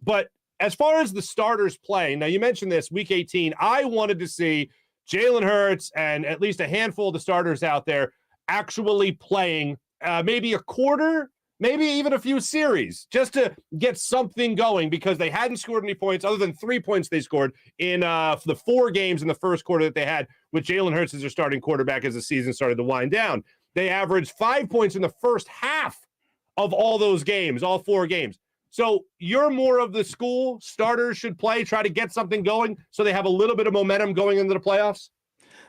But as far as the starters playing, now you mentioned this, week 18, I wanted to see Jalen Hurts and at least a handful of the starters out there actually playing maybe a quarter, maybe even a few series, just to get something going because they hadn't scored any points other than 3 points they scored in the 4 games in the first quarter that they had with Jalen Hurts as their starting quarterback as the season started to wind down. They averaged 5 points in the first half of all those games, all 4 games. So you're more of the school starters should play, try to get something going so they have a little bit of momentum going into the playoffs?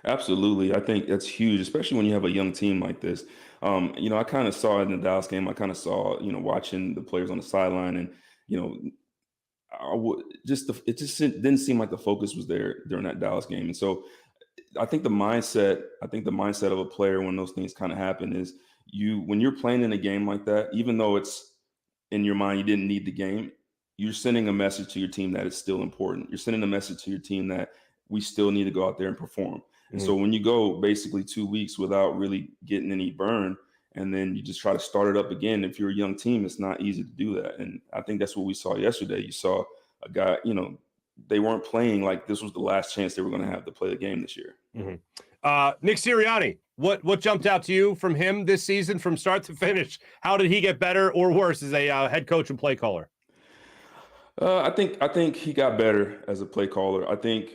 Absolutely. I think that's huge, especially when you have a young team like this. I kind of saw it in the Dallas game. I kind of saw, watching the players on the sideline and, it just didn't seem like the focus was there during that Dallas game. And so I think the mindset of a player when those things kind of happen is when you're playing in a game like that, even though it's in your mind, you didn't need the game, you're sending a message to your team that it's still important. You're sending a message to your team that we still need to go out there and perform. And so when you go basically 2 weeks without really getting any burn, and then you just try to start it up again, if you're a young team, it's not easy to do that. And I think that's what we saw yesterday. You saw a guy, they weren't playing like this was the last chance they were going to have to play the game this year. Mm-hmm. Nick Sirianni, what jumped out to you from him this season from start to finish? How did he get better or worse as a head coach and play caller? I think he got better as a play caller. I think,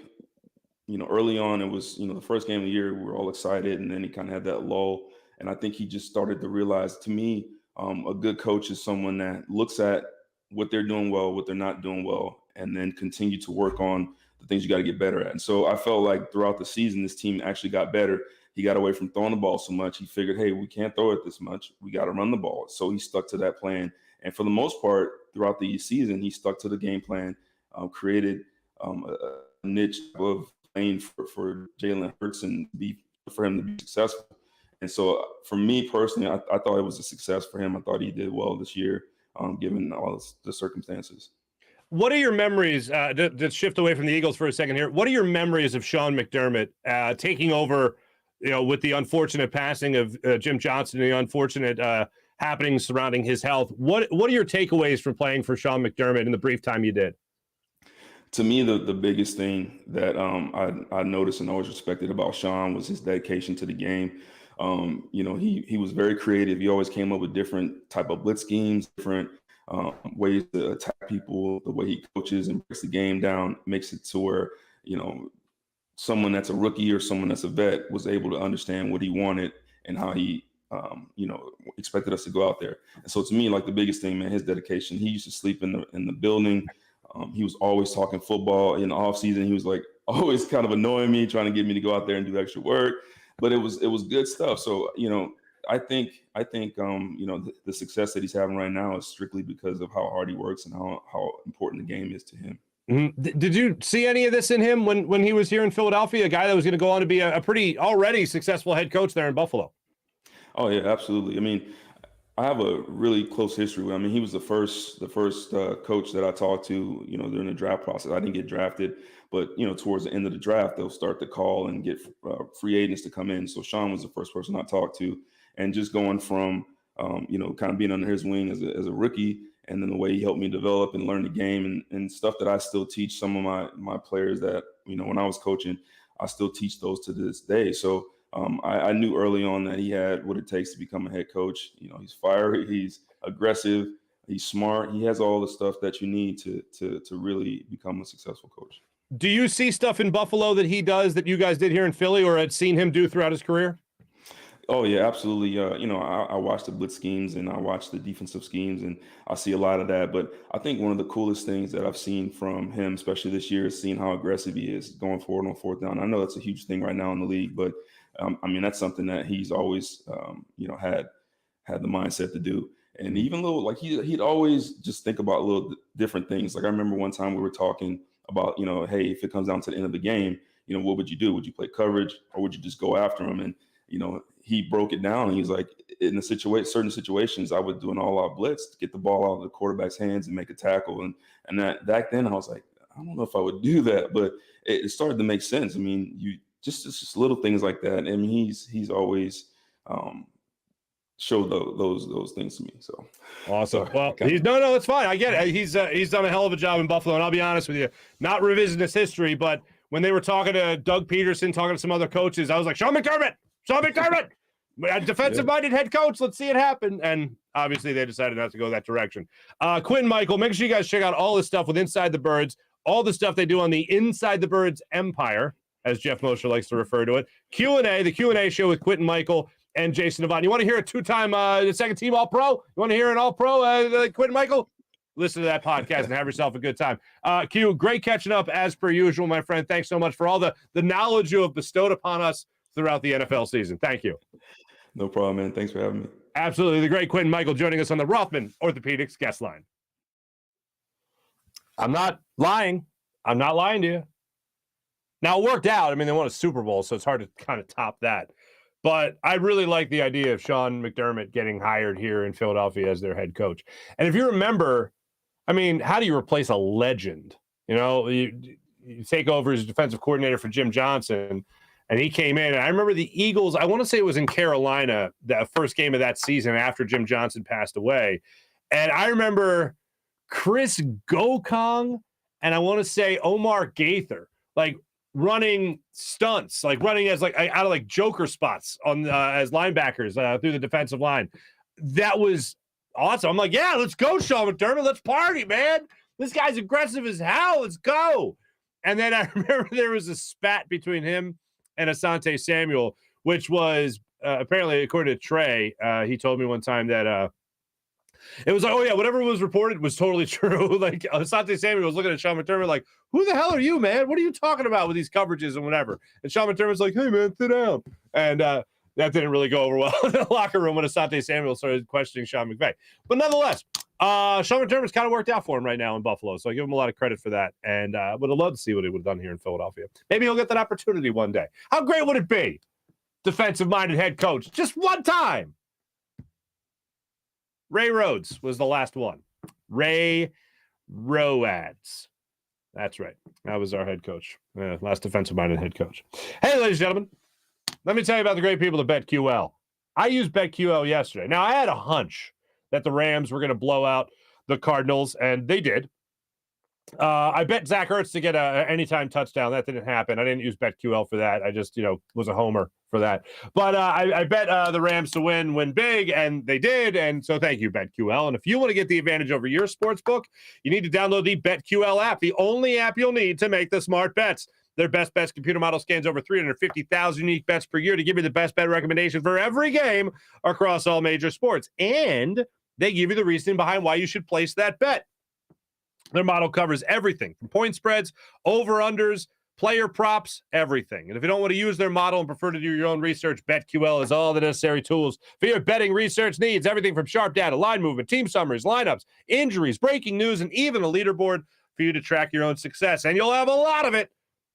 early on, it was, the first game of the year, we were all excited, and then he kind of had that lull. And I think he just started to realize, to me, a good coach is someone that looks at what they're doing well, what they're not doing well, and then continue to work on the things you got to get better at. And so I felt like throughout the season, this team actually got better. He got away from throwing the ball so much. He figured, hey, we can't throw it this much. We got to run the ball. So he stuck to that plan. And for the most part, throughout the season, he stuck to the game plan, created a niche of playing for Jalen Hurts and for him to be successful. And so for me personally, I thought it was a success for him. I thought he did well this year, given all the circumstances. What are your memories, to shift away from the Eagles for a second here, what are your memories of Sean McDermott taking over, with the unfortunate passing of Jim Johnson and the unfortunate happenings surrounding his health? What are your takeaways from playing for Sean McDermott in the brief time you did? To me, the biggest thing that I noticed and always respected about Sean was his dedication to the game. He was very creative. He always came up with different type of blitz schemes, different ways to attack people. The way he coaches and breaks the game down makes it to where someone that's a rookie or someone that's a vet was able to understand what he wanted and how he expected us to go out there. And so to me, like the biggest thing, man, his dedication. He used to sleep in the building. He was always talking football in the off season. He was like always kind of annoying me, trying to get me to go out there and do extra work, but it was good stuff. So, I think the success that he's having right now is strictly because of how hard he works and how important the game is to him. Mm-hmm. Did you see any of this in him when he was here in Philadelphia, a guy that was going to go on to be a pretty already successful head coach there in Buffalo? Oh yeah, absolutely. I mean, I have a really close history with him. I mean, he was the first coach that I talked to, during the draft process. I didn't get drafted, but towards the end of the draft, they'll start to call and get free agents to come in. So Sean was the first person I talked to, and just going from kind of being under his wing as a rookie, and then the way he helped me develop and learn the game and stuff that I still teach some of my players that when I was coaching, I still teach those to this day. So. I knew early on that he had what it takes to become a head coach. He's fiery, he's aggressive, he's smart. He has all the stuff that you need to really become a successful coach. Do you see stuff in Buffalo that he does that you guys did here in Philly or had seen him do throughout his career? Oh, yeah, absolutely. I watch the blitz schemes and I watch the defensive schemes, and I see a lot of that. But I think one of the coolest things that I've seen from him, especially this year, is seeing how aggressive he is going forward on fourth down. I know that's a huge thing right now in the league, but that's something that he's always, had the mindset to do. And even little, like he'd always just think about little different things. Like I remember one time we were talking about, hey, if it comes down to the end of the game, what would you do? Would you play coverage or would you just go after him? And, he broke it down and he's like, in certain situations, I would do an all-out blitz to get the ball out of the quarterback's hands and make a tackle. And that back then I was like, I don't know if I would do that, but it started to make sense. I mean, you just little things like that. I mean, he's always showed those things to me. So awesome. Well, it's fine. I get it. He's done a hell of a job in Buffalo, and I'll be honest with you, not revisionist history, but when they were talking to Doug Peterson, talking to some other coaches, I was like, Sean McDermott, a defensive-minded head coach. Let's see it happen. And obviously they decided not to go that direction. Quinton Michael, make sure you guys check out all this stuff with Inside the Birds, all the stuff they do on the Inside the Birds empire, as Jeff Mosher likes to refer to it. the Q&A show with Quinton Michael and Jason Devine. You want to hear a two-time second-team All-Pro? You want to hear an All-Pro, Quinton Michael? Listen to that podcast and have yourself a good time. Q, great catching up as per usual, my friend. Thanks so much for all the knowledge you have bestowed upon us throughout the NFL season. Thank you. No problem, man. Thanks for having me. Absolutely. The great Quinton Michael joining us on the Rothman Orthopaedics guest line. I'm not lying. I'm not lying to you. Now, it worked out. I mean, they won a Super Bowl, so it's hard to kind of top that. But I really like the idea of Sean McDermott getting hired here in Philadelphia as their head coach. And if you remember, I mean, how do you replace a legend? You take over as defensive coordinator for Jim Johnson, and he came in. And I remember the Eagles, I want to say it was in Carolina, the first game of that season after Jim Johnson passed away. And I remember Chris Gokong and I want to say Omar Gaither, running stunts, running as out of joker spots on as linebackers through the defensive line. That was awesome. I'm like, yeah, let's go, Sean McDermott. Let's party, man. This guy's aggressive as hell. Let's go. And then I remember there was a spat between him and Asante Samuel, which was apparently, according to Trey, he told me one time that it was like, oh yeah, whatever was reported was totally true. Asante Samuel was looking at Sean McDermott like, who the hell are you, man? What are you talking about with these coverages and whatever? And Sean McDermott's like, hey man, sit down. And that didn't really go over well in the locker room when Asante Samuel started questioning Sean McVay. But nonetheless, Sean McDermott's kind of worked out for him right now in Buffalo. So I give him a lot of credit for that. And would have loved to see what he would have done here in Philadelphia. Maybe he'll get that opportunity one day. How great would it be? Defensive-minded head coach, just one time. Ray Rhodes was the last one. Ray Roads. That's right. That was our head coach. Last defensive-minded head coach. Hey, ladies and gentlemen, let me tell you about the great people at BetQL. I used BetQL yesterday. Now, I had a hunch that the Rams were going to blow out the Cardinals, and they did. I bet Zach Ertz to get a anytime touchdown. That didn't happen. I didn't use BetQL for that. I just, was a homer for that. But I bet the Rams to win big, and they did. And so thank you, BetQL. And if you want to get the advantage over your sports book, you need to download the BetQL app, the only app you'll need to make the smart bets. Their best bets computer model scans over 350,000 unique bets per year to give you the best bet recommendation for every game across all major sports. And they give you the reasoning behind why you should place that bet. Their model covers everything from point spreads, over-unders, player props, everything. And if you don't want to use their model and prefer to do your own research, BetQL has all the necessary tools for your betting research needs. Everything from sharp data, line movement, team summaries, lineups, injuries, breaking news, and even a leaderboard for you to track your own success. And you'll have a lot of it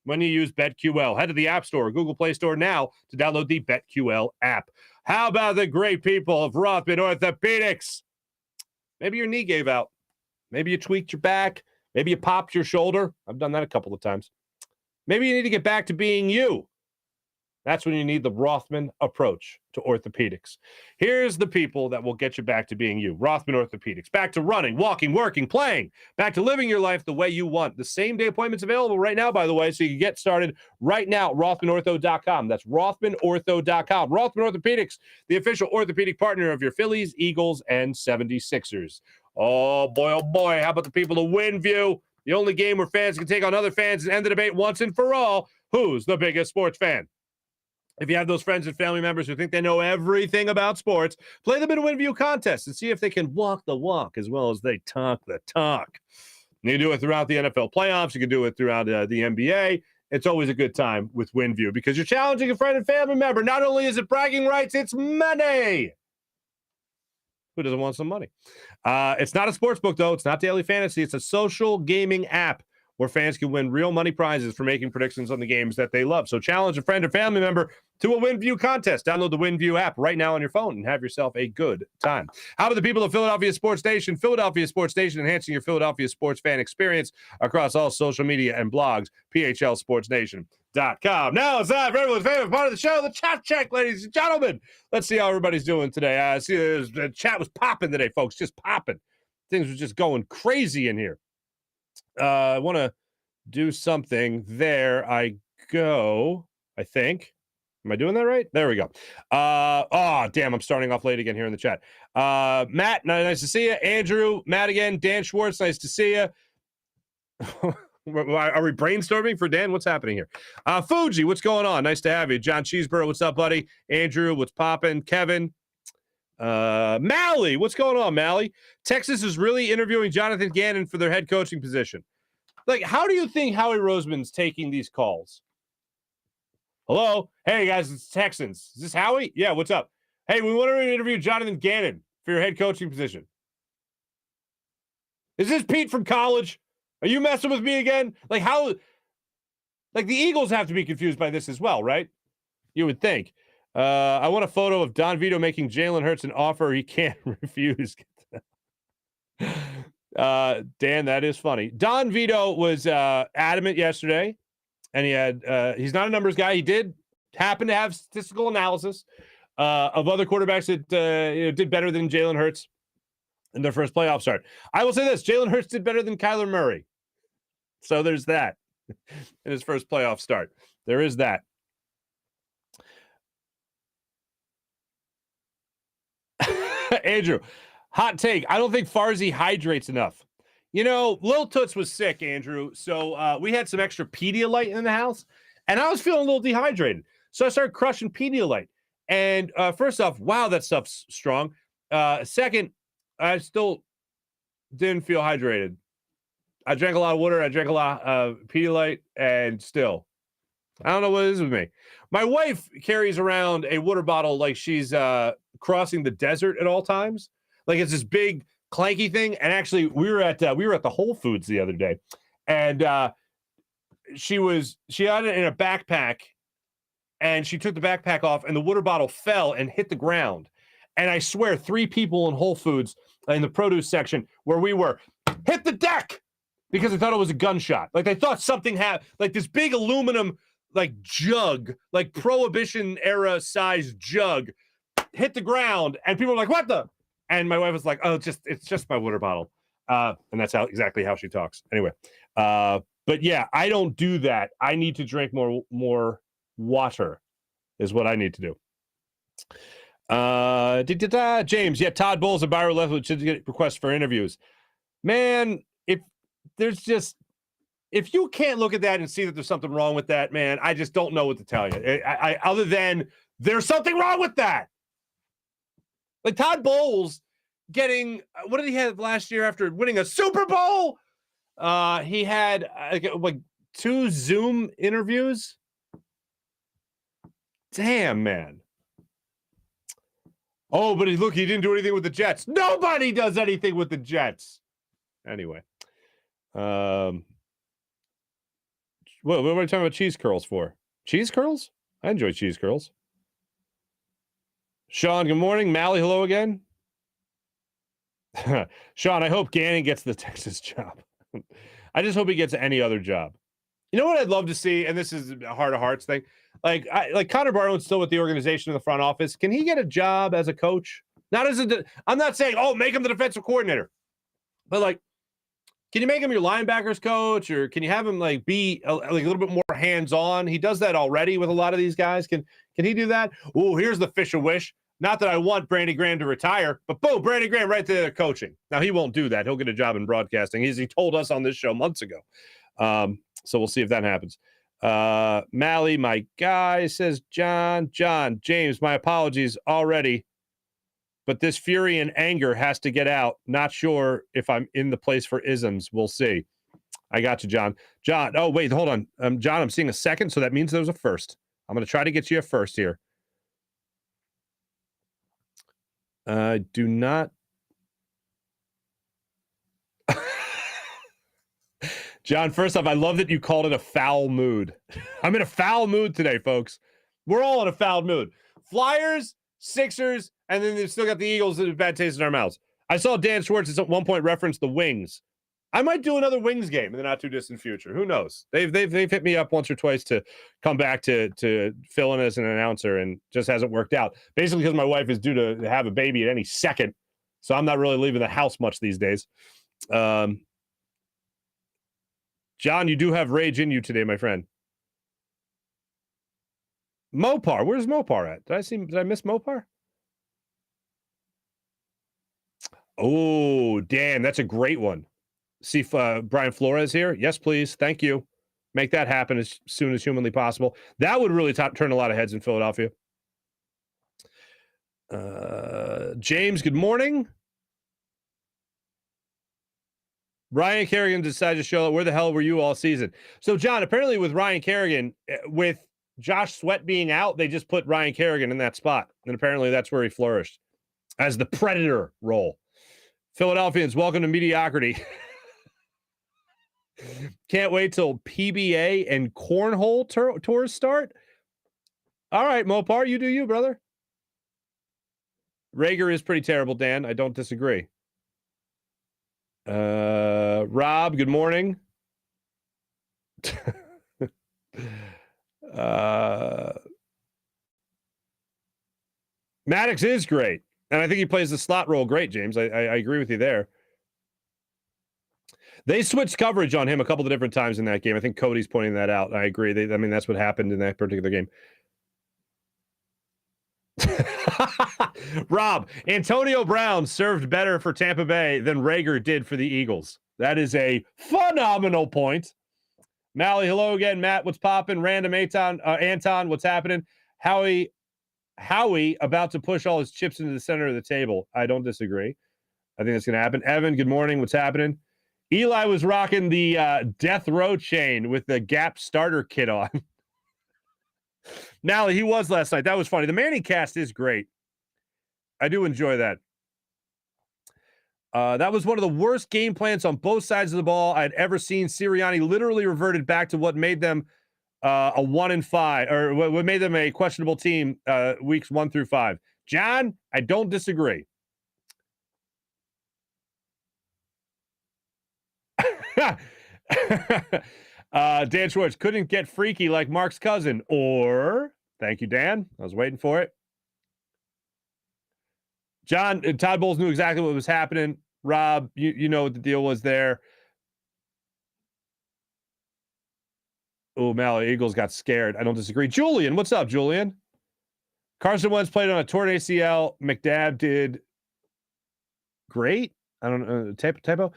when you use BetQL. Head to the App Store or Google Play Store now to download the BetQL app. How about the great people of Rothman Orthopaedics? Maybe your knee gave out. Maybe you tweaked your back. Maybe you popped your shoulder. I've done that a couple of times. Maybe you need to get back to being you. That's when you need the Rothman approach to orthopedics. Here's the people that will get you back to being you. Rothman Orthopaedics. Back to running, walking, working, playing. Back to living your life the way you want. The same-day appointment's available right now, by the way, so you can get started right now at RothmanOrtho.com. That's RothmanOrtho.com. Rothman Orthopaedics, the official orthopedic partner of your Phillies, Eagles, and 76ers. Oh, boy. How about the people of Windview? The only game where fans can take on other fans and end the debate once and for all. Who's the biggest sports fan? If you have those friends and family members who think they know everything about sports, play them in a Windview contest and see if they can walk the walk as well as they talk the talk. You can do it throughout the NFL playoffs. You can do it throughout the NBA. It's always a good time with Windview because you're challenging a friend and family member. Not only is it bragging rights, it's money. Who doesn't want some money? It's not a sports book, though. It's not daily fantasy. It's a social gaming app where fans can win real money prizes for making predictions on the games that they love. So challenge a friend or family member to a Windview contest. Download the Windview app right now on your phone and have yourself a good time. How about the people of Philadelphia Sports Nation? Philadelphia Sports Nation, enhancing your Philadelphia sports fan experience across all social media and blogs. PHLSportsNation.com. Now it's time for everyone's favorite part of the show, the chat check, ladies and gentlemen. Let's see how everybody's doing today. I see the chat was popping today, folks, just popping. Things were just going crazy in here. I want to do something. There I go, I think. Am I doing that right? There we go. Damn, I'm starting off late again here in the chat. Matt, nice to see you. Andrew, Matt again. Dan Schwartz, nice to see you. Are we brainstorming for Dan? What's happening here? Fuji, what's going on? Nice to have you. John Cheeseborough, what's up, buddy? Andrew, what's popping? Kevin. Mally, what's going on, Mally? Texas is really interviewing Jonathan Gannon for their head coaching position. Like, how do you think Howie Roseman's taking these calls? Hello? Hey, guys, it's Texans. Is this Howie? Yeah, what's up? Hey, we want to interview Jonathan Gannon for your head coaching position. Is this Pete from college? Are you messing with me again? Like, how? Like, the Eagles have to be confused by this as well, right? You would think. I want a photo of Don Vito making Jalen Hurts an offer he can't refuse. Dan, that is funny. Don Vito was adamant yesterday, and he had he's not a numbers guy. He did happen to have statistical analysis of other quarterbacks that did better than Jalen Hurts in their first playoff start. I will say this: Jalen Hurts did better than Kyler Murray. So there's that in his first playoff start. There is that. Andrew, hot take. I don't think Farzy hydrates enough. You know, Lil Toots was sick, Andrew. So we had some extra Pedialyte in the house, and I was feeling a little dehydrated. So I started crushing Pedialyte. And first off, wow, that stuff's strong. Second, I still didn't feel hydrated. I drank a lot of water. I drank a lot of Pedialyte, and still, I don't know what it is with me. My wife carries around a water bottle like she's crossing the desert at all times. Like it's this big clanky thing. And actually, we were at the Whole Foods the other day, and she had it in a backpack, and she took the backpack off, and the water bottle fell and hit the ground. And I swear, 3 people in Whole Foods in the produce section where we were hit the deck because they thought it was a gunshot. Like they thought something happened. Like this big aluminum like jug, like Prohibition era size jug, hit the ground, and people were like, "What the?" And my wife was like, "Oh, it's just my water bottle," and that's exactly how she talks. Anyway, But yeah, I don't do that. I need to drink more water is what I need to do. James, yeah, Todd Bowles and Byron Leftwich should get requests for interviews. Man, if you can't look at that and see that there's something wrong with that, man, I just don't know what to tell you. I other than there's something wrong with that. Like Todd Bowles getting, what did he have last year after winning a Super Bowl? He had like 2 Zoom interviews. Damn, man. Oh, but he didn't do anything with the Jets. Nobody does anything with the Jets. Anyway. What are we talking about cheese curls for? Cheese curls? I enjoy cheese curls. Sean, good morning. Mally, hello again. Sean, I hope Gannon gets the Texas job. I just hope he gets any other job. You know what I'd love to see, and this is a heart of hearts thing. Like Connor Barwin's still with the organization in the front office. Can he get a job as a coach? I'm not saying, make him the defensive coordinator, but like, can you make him your linebackers coach, or can you have him like be a little bit more hands-on? He does that already with a lot of these guys. Can he do that? Oh, here's the official wish. Not that I want Brandon Graham to retire, but boom, Brandon Graham right there coaching. Now, he won't do that. He'll get a job in broadcasting. He told us on this show months ago. So we'll see if that happens. Mally, my guy, says John, James, my apologies already, but this fury and anger has to get out. Not sure if I'm in the place for isms. We'll see. I got you, John. Oh, wait, hold on. John, I'm seeing a second, so that means there's a first. I'm going to try to get you a first here. Do not. John, first off, I love that you called it a foul mood. I'm in a foul mood today, folks. We're all in a foul mood. Flyers, Sixers, and then they've still got the Eagles that have bad taste in our mouths. I saw Dan Schwartz at one point reference the Wings. I might do another Wings game in the not too distant future. Who knows? They've hit me up once or twice to come back to fill in as an announcer, and just hasn't worked out. Basically, because my wife is due to have a baby at any second, so I'm not really leaving the house much these days. John, you do have rage in you today, my friend. Mopar, where's Mopar at? Did I miss Mopar? Oh, damn, that's a great one. See Brian Flores here? Yes, please. Thank you. Make that happen as soon as humanly possible. That would really turn a lot of heads in Philadelphia. James, good morning. Ryan Kerrigan decided to show up. Where the hell were you all season? So, John, apparently with Ryan Kerrigan, with Josh Sweat being out, they just put Ryan Kerrigan in that spot. And apparently that's where he flourished as the Predator role. Philadelphians, welcome to mediocrity. Can't wait till PBA and cornhole tours start. All right, Mopar, you do you, brother. Rager is pretty terrible, Dan. I don't disagree. Rob, good morning. Maddox is great, and I think he plays the slot role great, James. I agree with you there. They switched coverage on him a couple of different times in that game. I think Cody's pointing that out. I agree. That's what happened in that particular game. Rob, Antonio Brown served better for Tampa Bay than Rager did for the Eagles. That is a phenomenal point. Mally, hello again. Matt, what's popping? Random Anton, what's happening? Howie about to push all his chips into the center of the table. I don't disagree. I think that's going to happen. Evan, good morning. What's happening? Eli was rocking the death row chain with the Gap starter kit on. Mally, he was last night. That was funny. The Manning cast is great. I do enjoy that. That was one of the worst game plans on both sides of the ball I'd ever seen. Sirianni literally reverted back to what made them a 1-5, or what made them a questionable team weeks 1 through 5. John, I don't disagree. Dan Schwartz couldn't get freaky like Marc's cousin, or thank you, Dan. I was waiting for it. John, Todd Bowles knew exactly what was happening. Rob, you know what the deal was there. Oh, Mally, Eagles got scared. I don't disagree. Julian, what's up, Julian? Carson Wentz played on a torn ACL. McNabb did great. I don't know. Typo.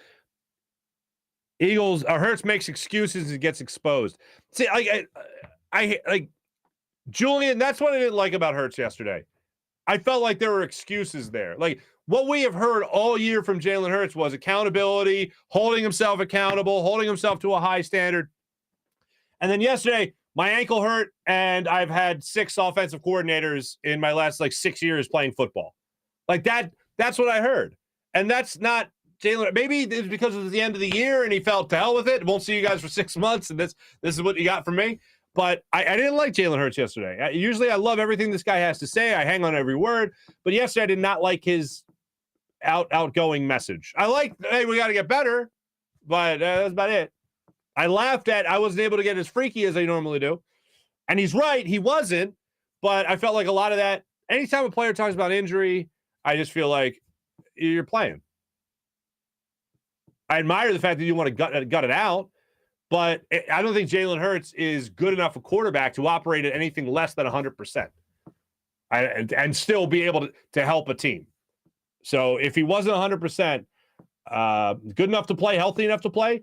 Eagles. Hurts makes excuses and gets exposed. See, I like Julian. That's what I didn't like about Hurts yesterday. I felt like there were excuses there. Like what we have heard all year from Jalen Hurts was accountability, holding himself accountable, holding himself to a high standard. And then yesterday, my ankle hurt, and I've had 6 offensive coordinators in my last 6 years playing football. Like that's what I heard. And that's not Jalen. Maybe it's because it was the end of the year and he felt to hell with it. Won't see you guys for 6 months, and this is what you got from me. But I didn't like Jalen Hurts yesterday. Usually I love everything this guy has to say. I hang on every word. But yesterday I did not like his outgoing message. I like, hey, we got to get better, but that's about it. I laughed at I wasn't able to get as freaky as I normally do. And he's right, he wasn't. But I felt like a lot of that, anytime a player talks about injury, I just feel like you're playing. I admire the fact that you want to gut it out, but I don't think Jalen Hurts is good enough a quarterback to operate at anything less than 100% and still be able to help a team. So if he wasn't 100%, good enough to play, healthy enough to play,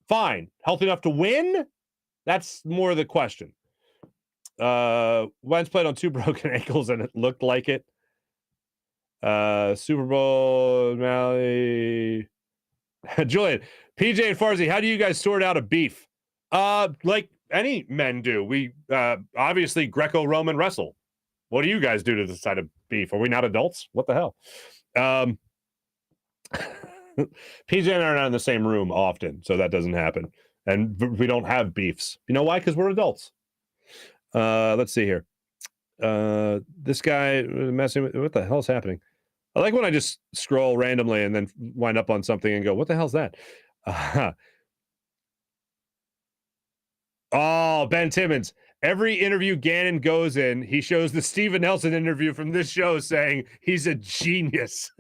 fine. Healthy enough to win? That's more the question. Wentz played on 2 broken ankles and it looked like it. Super Bowl, Mally. Julian, PJ and Farzy, how do you guys sort out a beef? Like any men do. We obviously Greco-Roman wrestle. What do you guys do to decide a beef? Are we not adults? What the hell? PJ and I are not in the same room often, so that doesn't happen. And we don't have beefs. You know why? Because we're adults. Let's see here. This guy messing with what the hell's happening? I like when I just scroll randomly and then wind up on something and go, what the hell's that? Oh, Ben Timmons. Every interview Gannon goes in, he shows the Steven Nelson interview from this show saying he's a genius.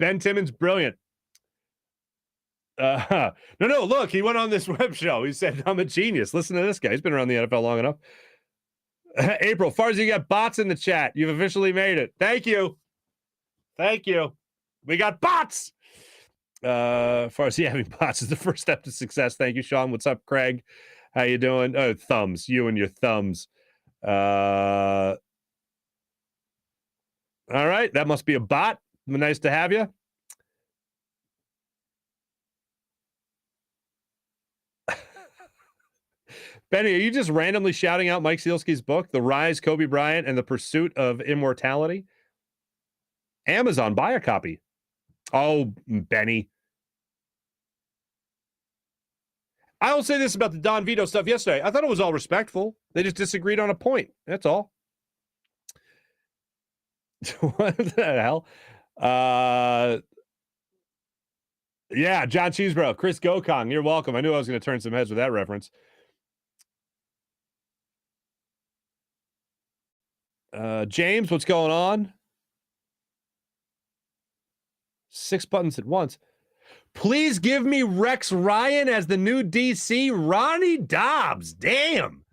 Ben Timmons, brilliant. No, look, he went on this web show. He said, I'm a genius. Listen to this guy. He's been around the NFL long enough. April, Farzy, you got bots in the chat. You've officially made it. Thank you. Thank you. We got bots. Farzy, having bots is the first step to success. Thank you, Sean. What's up, Craig? How you doing? Oh, thumbs. You and your thumbs. All right. That must be a bot. Nice to have you. Benny, are you just randomly shouting out Mike Sealski's book, The Rise, Kobe Bryant, and the Pursuit of Immortality? Amazon, buy a copy. Oh, Benny. I will say this about the Don Vito stuff yesterday. I thought it was all respectful. They just disagreed on a point. That's all. What the hell? Yeah, John Cheesebro, Chris Gokong, you're welcome. I knew I was going to turn some heads with that reference. James, what's going on? 6 buttons at once. Please give me Rex Ryan as the new DC. Ronnie Dobbs. Damn.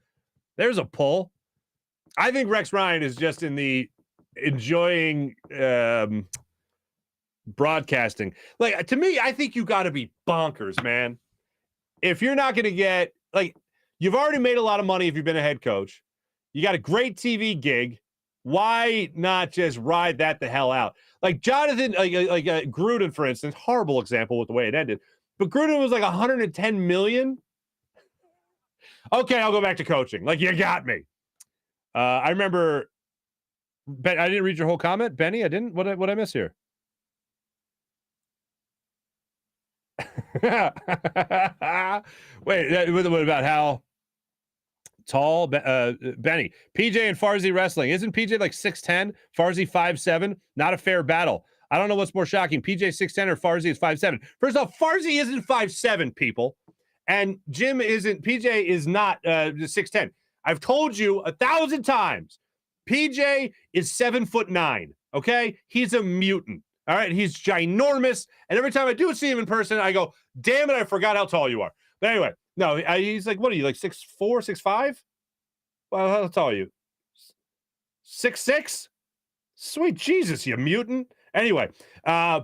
There's a pull. I think Rex Ryan is just in the enjoying broadcasting. Like, to me, I think you got to be bonkers, man. If you're not going to get, like, you've already made a lot of money if you've been a head coach. You got a great TV gig. Why not just ride that the hell out? Like Jonathan, like Gruden, for instance, horrible example with the way it ended. But Gruden was like 110 million. Okay, I'll go back to coaching. Like, you got me. I remember, Ben, I didn't read your whole comment. Benny, I didn't? What I miss here? Wait, what about how tall Benny? PJ and Farzy wrestling. Isn't PJ like 6'10"? Farzy 5'7"? Not a fair battle. I don't know what's more shocking, PJ 6'10" or Farzy is 5'7". First off, Farzy isn't 5'7", people. And PJ is not 6'10". I've told you 1,000 times. PJ is 7'9". Okay? He's a mutant. All right? He's ginormous. And every time I do see him in person, I go, damn it, I forgot how tall you are. But anyway, No, he's like, what are you, like 6'4", 6'5"? Well, how tall are you? 6'6"? Sweet Jesus, you mutant. Anyway, yeah,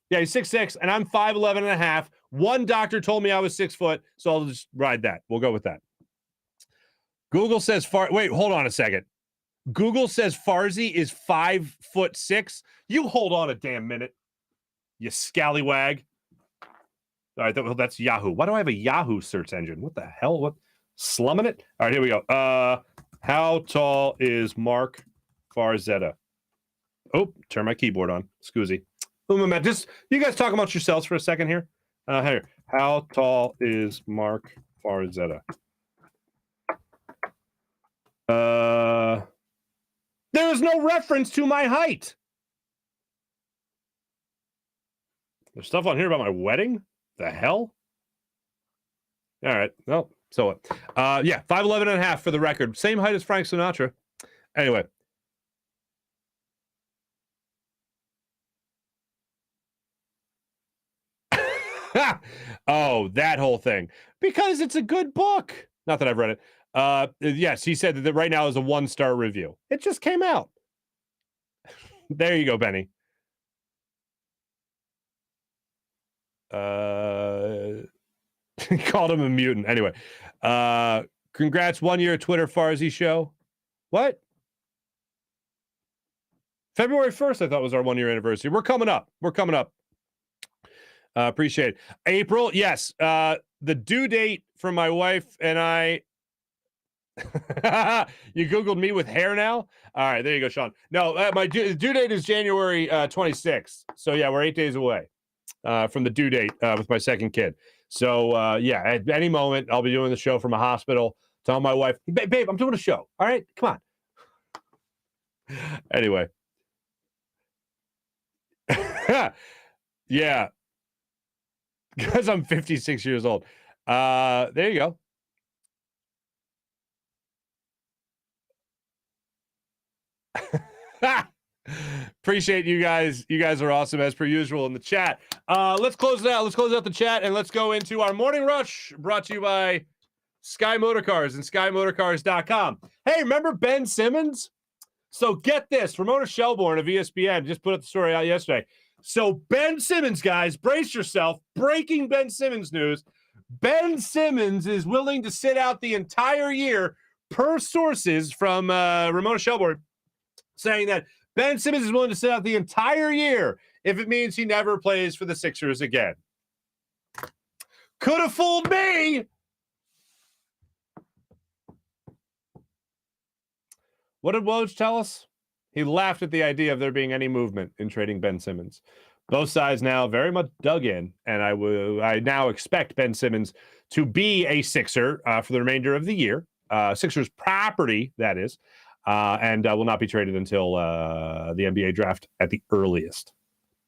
he's 6'6", and I'm 5'11" and a half. One doctor told me I was 6 foot, so I'll just ride that. We'll go with that. Google says wait, hold on a second. Google says Farzy is 5'6". You hold on a damn minute, you scallywag. All right, that's Yahoo. Why do I have a Yahoo search engine? What the hell? What? Slumming it? All right, here we go. How tall is Marc Farzetta? Oh, turn my keyboard on. Scoozy. Just you guys talk amongst yourselves for a second here. Here. How tall is Marc Farzetta? There is no reference to my height. There's stuff on here about my wedding? The hell? All right. Well, so what? Yeah, 5'11" and a half for the record. Same height as Frank Sinatra. Anyway. Oh, that whole thing. Because it's a good book. Not that I've read it. Yes, he said that right now is a 1-star review. It just came out. There you go, Benny. Called him a mutant. Anyway, congrats, 1 year Twitter Farzy show. What? February 1st, I thought was our 1 year anniversary. We're coming up. Appreciate it. April, yes. The due date for my wife and I. You Googled me with hair now? All right, there you go, Sean. No, my due date is January 26th. So, yeah, we're 8 days away from the due date with my second kid. So, yeah, at any moment, I'll be doing the show from a hospital. Tell my wife, babe, I'm doing a show. All right, come on. Anyway. Yeah. Because I'm 56 years old. There you go. Appreciate you guys. You guys are awesome as per usual in the chat. Let's close it out. Let's close out the chat and let's go into our morning rush brought to you by Sky Motorcars and SkyMotorcars.com. Hey, remember Ben Simmons? So get this. Ramona Shelbourne of ESPN just put up the story out yesterday. So Ben Simmons, guys, brace yourself. Breaking Ben Simmons news. Ben Simmons is willing to sit out the entire year per sources from Ramona Shelbourne saying that Ben Simmons is willing to sit out the entire year if it means he never plays for the Sixers again. Could have fooled me. What did Woj tell us? He laughed at the idea of there being any movement in trading Ben Simmons. Both sides now very much dug in, and I now expect Ben Simmons to be a Sixer for the remainder of the year. Sixers property, that is, and will not be traded until the NBA draft at the earliest.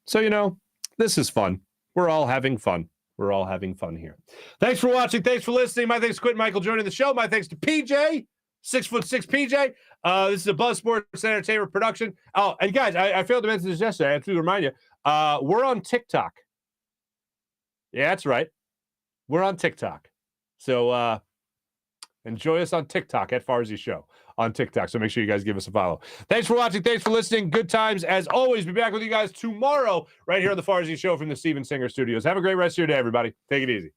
So, you know, this is fun. We're all having fun. We're all having fun here. Thanks for watching. Thanks for listening. My thanks to Quinton Michael joining the show. My thanks to PJ, 6'6" PJ. This is a Buzz Sports Entertainment production. Oh, and guys, I failed to mention this yesterday. I have to remind you, we're on TikTok. Yeah, that's right. We're on TikTok. So enjoy us on TikTok at Farzy Show on TikTok. So make sure you guys give us a follow. Thanks for watching. Thanks for listening. Good times as always. Be back with you guys tomorrow right here on the Farzy Show from the Steven Singer Studios. Have a great rest of your day, everybody. Take it easy.